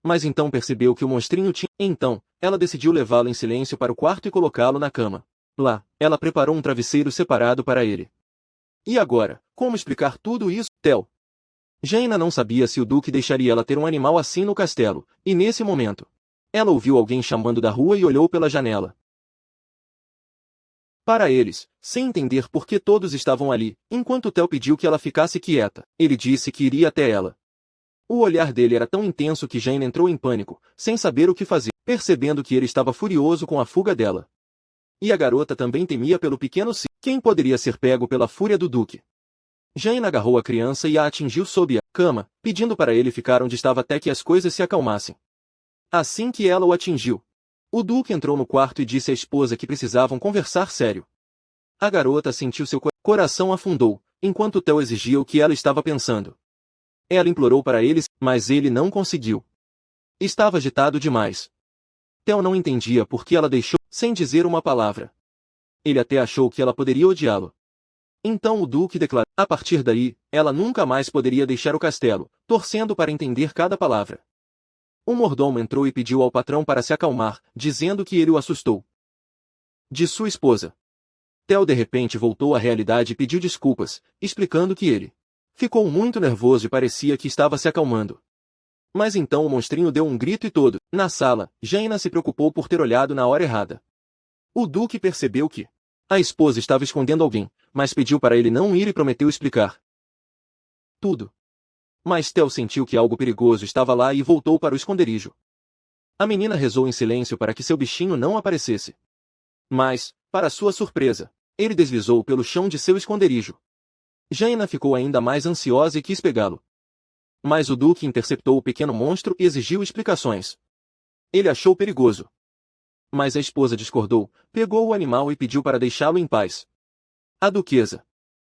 Mas então percebeu que o monstrinho tinha... Então, ela decidiu levá-lo em silêncio para o quarto e colocá-lo na cama. Lá, ela preparou um travesseiro separado para ele. E agora, como explicar tudo isso? Tel. Jaina não sabia se o Duque deixaria ela ter um animal assim no castelo, e nesse momento, ela ouviu alguém chamando da rua e olhou pela janela. Para eles, sem entender por que todos estavam ali, enquanto Tel pediu que ela ficasse quieta, ele disse que iria até ela. O olhar dele era tão intenso que Jaina entrou em pânico, sem saber o que fazer, percebendo que ele estava furioso com a fuga dela. E a garota também temia pelo pequeno Si. Quem poderia ser pego pela fúria do Duque? Jaina agarrou a criança e a atingiu sob a cama, pedindo para ele ficar onde estava até que as coisas se acalmassem. Assim que ela o atingiu, o Duque entrou no quarto e disse à esposa que precisavam conversar sério. A garota sentiu seu coração afundou, enquanto Tel exigia o que ela estava pensando. Ela implorou para ele, mas ele não conseguiu. Estava agitado demais. Tel não entendia por que ela deixou, sem dizer uma palavra. Ele até achou que ela poderia odiá-lo. Então o Duque declarou. A partir daí, ela nunca mais poderia deixar o castelo, torcendo para entender cada palavra. O mordomo entrou e pediu ao patrão para se acalmar, dizendo que ele o assustou. De sua esposa. Tel de repente voltou à realidade e pediu desculpas, explicando que ele ficou muito nervoso e parecia que estava se acalmando. Mas então o monstrinho deu um grito e todo. Na sala, Jaina se preocupou por ter olhado na hora errada. O Duque percebeu que a esposa estava escondendo alguém, mas pediu para ele não ir e prometeu explicar tudo. Mas Tel sentiu que algo perigoso estava lá e voltou para o esconderijo. A menina rezou em silêncio para que seu bichinho não aparecesse. Mas, para sua surpresa, ele deslizou pelo chão de seu esconderijo. Jaina ficou ainda mais ansiosa e quis pegá-lo. Mas o Duque interceptou o pequeno monstro e exigiu explicações. Ele achou perigoso. Mas a esposa discordou, pegou o animal e pediu para deixá-lo em paz. A duquesa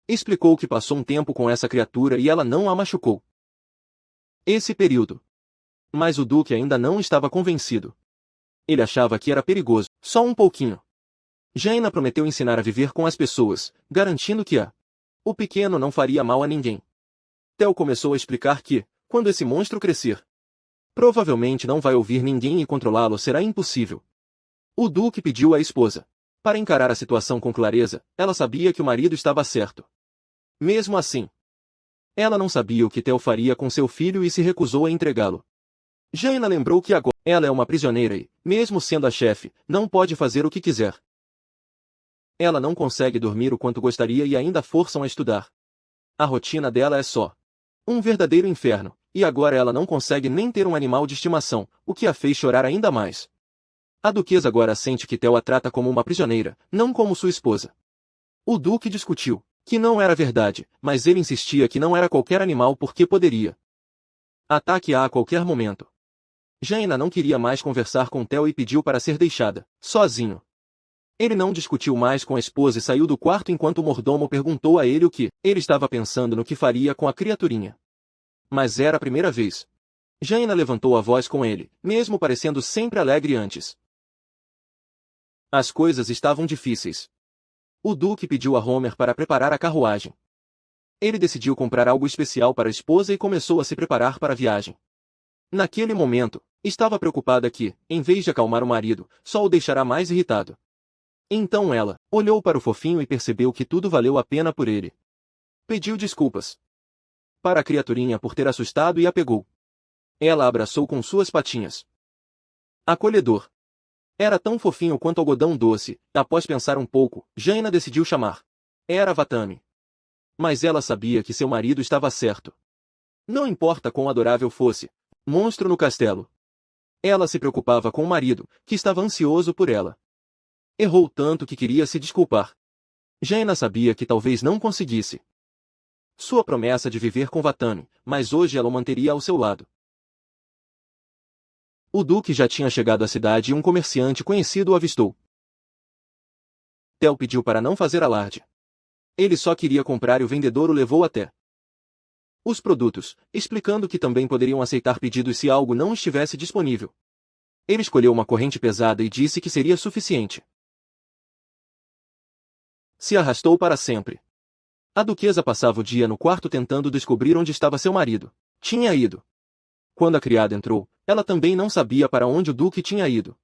explicou que passou um tempo com essa criatura e ela não a machucou. Esse período. Mas o Duque ainda não estava convencido. Ele achava que era perigoso, só um pouquinho. Jaina prometeu ensinar a viver com as pessoas, garantindo que o pequeno não faria mal a ninguém. Tel começou a explicar que, quando esse monstro crescer, provavelmente não vai ouvir ninguém e controlá-lo será impossível. O Duque pediu à esposa para encarar a situação com clareza. Ela sabia que o marido estava certo. Mesmo assim, ela não sabia o que Tel faria com seu filho e se recusou a entregá-lo. Jaina lembrou que agora ela é uma prisioneira e, mesmo sendo a chefe, não pode fazer o que quiser. Ela não consegue dormir o quanto gostaria e ainda forçam a estudar. A rotina dela é só um verdadeiro inferno, e agora ela não consegue nem ter um animal de estimação, o que a fez chorar ainda mais. A duquesa agora sente que Tel a trata como uma prisioneira, não como sua esposa. O Duque discutiu que não era verdade, mas ele insistia que não era qualquer animal porque poderia ataque-a qualquer momento. Jaina não queria mais conversar com Tel e pediu para ser deixada sozinho. Ele não discutiu mais com a esposa e saiu do quarto enquanto o mordomo perguntou a ele o que ele estava pensando no que faria com a criaturinha. Mas era a primeira vez. Jaina levantou a voz com ele, mesmo parecendo sempre alegre antes. As coisas estavam difíceis. O Duque pediu a Homer para preparar a carruagem. Ele decidiu comprar algo especial para a esposa e começou a se preparar para a viagem. Naquele momento, estava preocupada que, em vez de acalmar o marido, só o deixará mais irritado. Então ela olhou para o fofinho e percebeu que tudo valeu a pena por ele. Pediu desculpas para a criaturinha por ter assustado e a pegou. Ela a abraçou com suas patinhas. Acolhedor. Era tão fofinho quanto algodão doce. Após pensar um pouco, Jaina decidiu chamar. Era Vatami. Mas ela sabia que seu marido estava certo. Não importa quão adorável fosse, monstro no castelo. Ela se preocupava com o marido, que estava ansioso por ela. Errou tanto que queria se desculpar. Jaina sabia que talvez não conseguisse sua promessa de viver com Vatami, mas hoje ela o manteria ao seu lado. O Duque já tinha chegado à cidade e um comerciante conhecido o avistou. Tel pediu para não fazer alarde. Ele só queria comprar e o vendedor o levou até os produtos, explicando que também poderiam aceitar pedidos se algo não estivesse disponível. Ele escolheu uma corrente pesada e disse que seria suficiente. Se arrastou para sempre. A duquesa passava o dia no quarto tentando descobrir onde estava seu marido. Tinha ido. Quando a criada entrou, ela também não sabia para onde o duque tinha ido.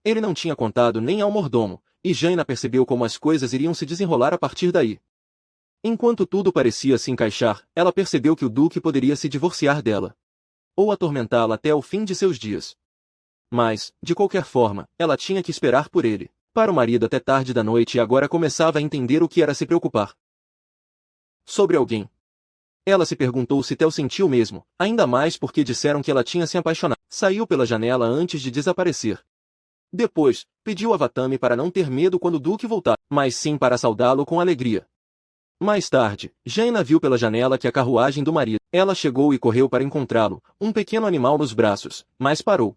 Ele não tinha contado nem ao mordomo, e Jaina percebeu como as coisas iriam se desenrolar a partir daí. Enquanto tudo parecia se encaixar, ela percebeu que o duque poderia se divorciar dela. Ou atormentá-la até o fim de seus dias. Mas, de qualquer forma, ela tinha que esperar por ele, para o marido até tarde da noite e agora começava a entender o que era se preocupar. Sobre alguém. Ela se perguntou se Theo sentiu mesmo, ainda mais porque disseram que ela tinha se apaixonado. Saiu pela janela antes de desaparecer. Depois, pediu a Vatami para não ter medo quando o Duque voltar, mas sim para saudá-lo com alegria. Mais tarde, Jaina viu pela janela que a carruagem do marido. Ela chegou e correu para encontrá-lo, um pequeno animal nos braços, mas parou.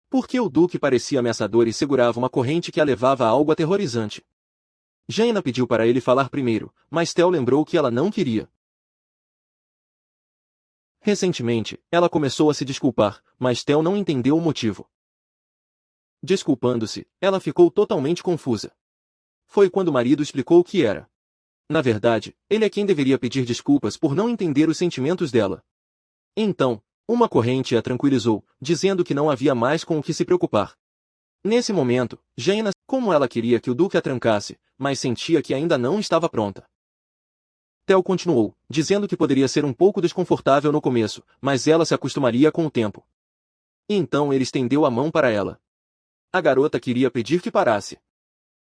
Porque o Duque parecia ameaçador e segurava uma corrente que a levava a algo aterrorizante. Jaina pediu para ele falar primeiro, mas Theo lembrou que ela não queria. Recentemente, ela começou a se desculpar, mas Theo não entendeu o motivo. Desculpando-se, ela ficou totalmente confusa. Foi quando o marido explicou o que era. Na verdade, ele é quem deveria pedir desculpas por não entender os sentimentos dela. Então, uma corrente a tranquilizou, dizendo que não havia mais com o que se preocupar. Nesse momento, Jaina, como ela queria que o Duque a trancasse, mas sentia que ainda não estava pronta. Theo continuou, dizendo que poderia ser um pouco desconfortável no começo, mas ela se acostumaria com o tempo. Então ele estendeu a mão para ela. A garota queria pedir que parasse.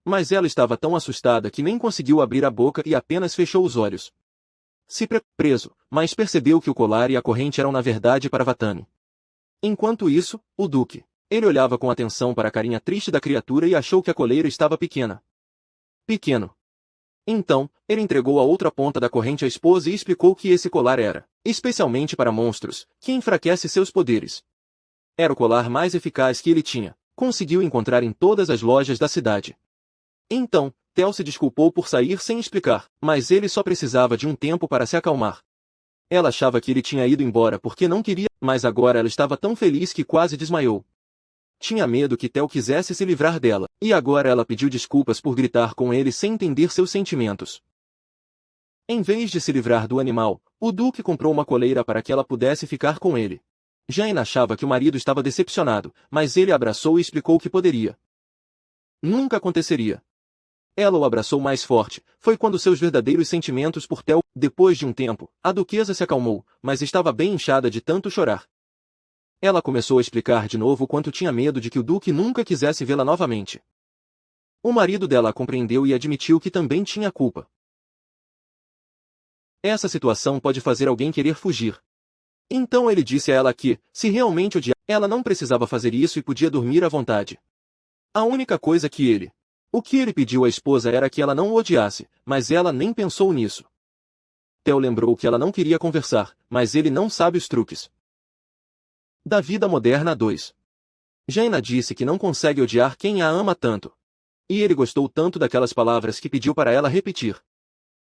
Mas ela estava tão assustada que nem conseguiu abrir a boca e apenas fechou os olhos. Preso, mas percebeu que o colar e a corrente eram na verdade para Vatami. Enquanto isso, o Duque. Ele olhava com atenção para a carinha triste da criatura e achou que a coleira estava pequena. Pequeno. Então, ele entregou a outra ponta da corrente à esposa e explicou que esse colar era, especialmente para monstros, que enfraquece seus poderes. Era o colar mais eficaz que ele tinha. Conseguiu encontrar em todas as lojas da cidade. Então, Theo se desculpou por sair sem explicar, mas ele só precisava de um tempo para se acalmar. Ela achava que ele tinha ido embora porque não queria, mas agora ela estava tão feliz que quase desmaiou. Tinha medo que Theo quisesse se livrar dela, e agora ela pediu desculpas por gritar com ele sem entender seus sentimentos. Em vez de se livrar do animal, o Duque comprou uma coleira para que ela pudesse ficar com ele. Jaina achava que o marido estava decepcionado, mas ele a abraçou e explicou que poderia. Nunca aconteceria. Ela o abraçou mais forte, foi quando seus verdadeiros sentimentos por Theo. Depois de um tempo, a duquesa se acalmou, mas estava bem inchada de tanto chorar. Ela começou a explicar de novo o quanto tinha medo de que o Duque nunca quisesse vê-la novamente. O marido dela a compreendeu e admitiu que também tinha culpa. Essa situação pode fazer alguém querer fugir. Então ele disse a ela que, se realmente odiava, ela não precisava fazer isso e podia dormir à vontade. A única coisa que O que ele pediu à esposa era que ela não o odiasse, mas ela nem pensou nisso. Theo lembrou que ela não queria conversar, mas ele não sabe os truques. Da vida moderna 2. Jaina disse que não consegue odiar quem a ama tanto. E ele gostou tanto daquelas palavras que pediu para ela repetir.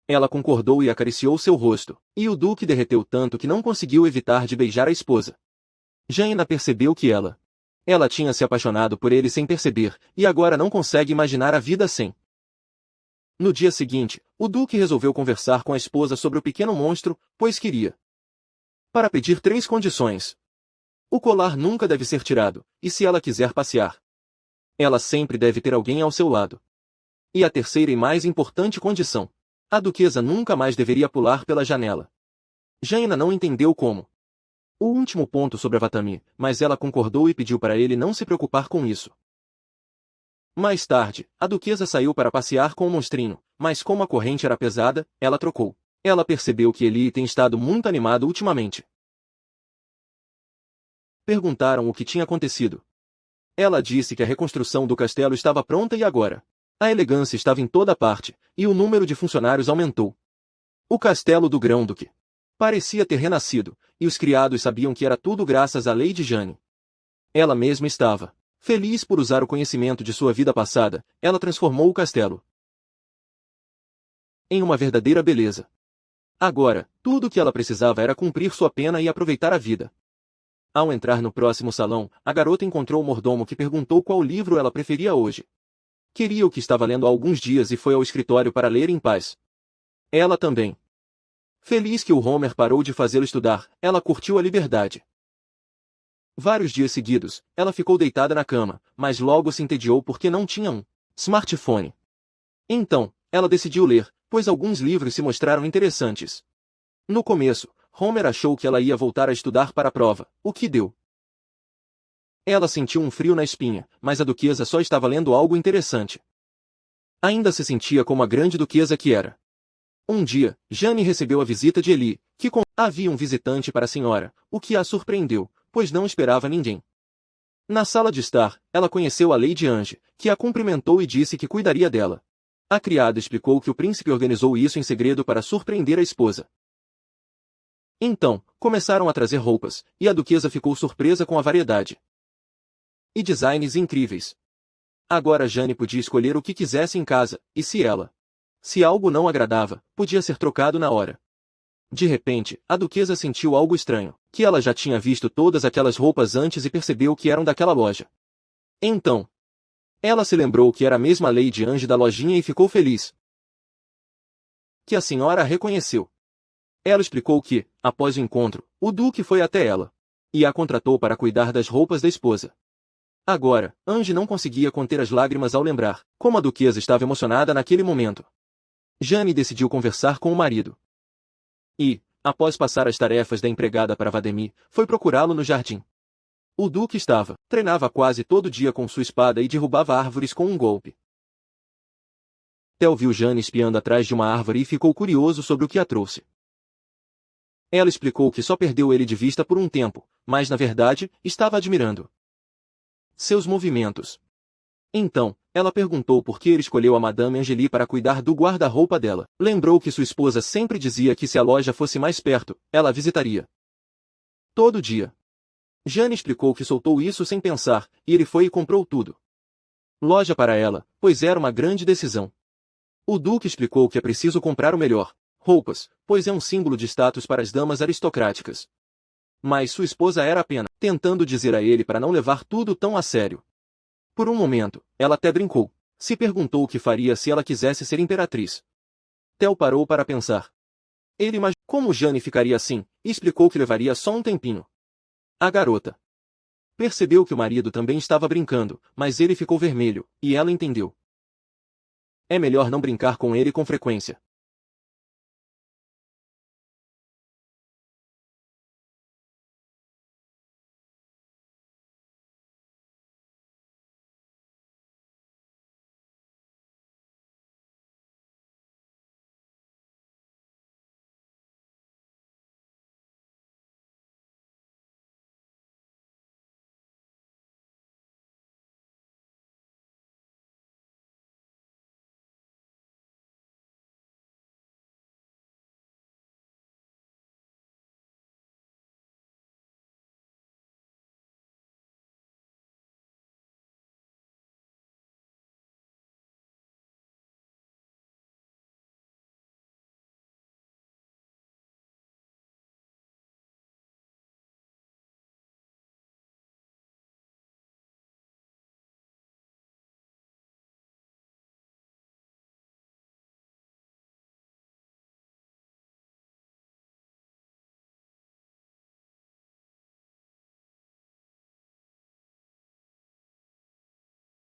Ela concordou e acariciou seu rosto, e o Duque derreteu tanto que não conseguiu evitar de beijar a esposa. Jaina percebeu que ela tinha se apaixonado por ele sem perceber, e agora não consegue imaginar a vida sem. No dia seguinte, o Duque resolveu conversar com a esposa sobre o pequeno monstro, pois queria. Para pedir 3 condições. O colar nunca deve ser tirado, e se ela quiser passear, ela sempre deve ter alguém ao seu lado. E a terceira e mais importante condição. A duquesa nunca mais deveria pular pela janela. Jaina não entendeu como. O último ponto sobre a Vatami, mas ela concordou e pediu para ele não se preocupar com isso. Mais tarde, a duquesa saiu para passear com o monstrinho, mas como a corrente era pesada, ela trocou. Ela percebeu que Eli tem estado muito animado ultimamente. Perguntaram o que tinha acontecido. Ela disse que a reconstrução do castelo estava pronta e agora a elegância estava em toda parte, e o número de funcionários aumentou. O castelo do Grão-Duque parecia ter renascido, e os criados sabiam que era tudo graças à Lady Jane. Ela mesma estava feliz por usar o conhecimento de sua vida passada. Ela transformou o castelo em uma verdadeira beleza. Agora, tudo o que ela precisava era cumprir sua pena e aproveitar a vida. Ao entrar no próximo salão, a garota encontrou o mordomo que perguntou qual livro ela preferia hoje. Queria o que estava lendo há alguns dias e foi ao escritório para ler em paz. Ela também. Feliz que o Homer parou de fazê-lo estudar, ela curtiu a liberdade. Vários dias seguidos, ela ficou deitada na cama, mas logo se entediou porque não tinha um smartphone. Então, ela decidiu ler, pois alguns livros se mostraram interessantes. No começo, Homer achou que ela ia voltar a estudar para a prova, o que deu. Ela sentiu um frio na espinha, mas a duquesa só estava lendo algo interessante. Ainda se sentia como a grande duquesa que era. Um dia, Jane recebeu a visita de Eli, que havia um visitante para a senhora, o que a surpreendeu, pois não esperava ninguém. Na sala de estar, ela conheceu a Lady Ange, que a cumprimentou e disse que cuidaria dela. A criada explicou que o príncipe organizou isso em segredo para surpreender a esposa. Então, começaram a trazer roupas, e a duquesa ficou surpresa com a variedade e designs incríveis. Agora Jane podia escolher o que quisesse em casa, e se algo não agradava, podia ser trocado na hora. De repente, a duquesa sentiu algo estranho, que ela já tinha visto todas aquelas roupas antes e percebeu que eram daquela loja. Então, ela se lembrou que era a mesma Lady Ange da lojinha e ficou feliz que a senhora a reconheceu. Ela explicou que, após o encontro, o duque foi até ela e a contratou para cuidar das roupas da esposa. Agora, Ange não conseguia conter as lágrimas ao lembrar como a duquesa estava emocionada naquele momento. Jane decidiu conversar com o marido. E, após passar as tarefas da empregada para Vademir, foi procurá-lo no jardim. O duque treinava quase todo dia com sua espada e derrubava árvores com um golpe. Theo viu Jane espiando atrás de uma árvore e ficou curioso sobre o que a trouxe. Ela explicou que só perdeu ele de vista por um tempo, mas na verdade, estava admirando seus movimentos. Então, ela perguntou por que ele escolheu a Madame Angélie para cuidar do guarda-roupa dela. Lembrou que sua esposa sempre dizia que se a loja fosse mais perto, ela a visitaria todo dia. Jane explicou que soltou isso sem pensar, e ele foi e comprou tudo. Loja para ela, pois era uma grande decisão. O duque explicou que é preciso comprar o melhor, roupas, pois é um símbolo de status para as damas aristocráticas. Mas sua esposa era apenas tentando dizer a ele para não levar tudo tão a sério. Por um momento, ela até brincou. Se perguntou o que faria se ela quisesse ser imperatriz. Theo parou para pensar. Ele imaginou como Jane ficaria assim, e explicou que levaria só um tempinho. A garota percebeu que o marido também estava brincando, mas ele ficou vermelho, e ela entendeu. É melhor não brincar com ele com frequência.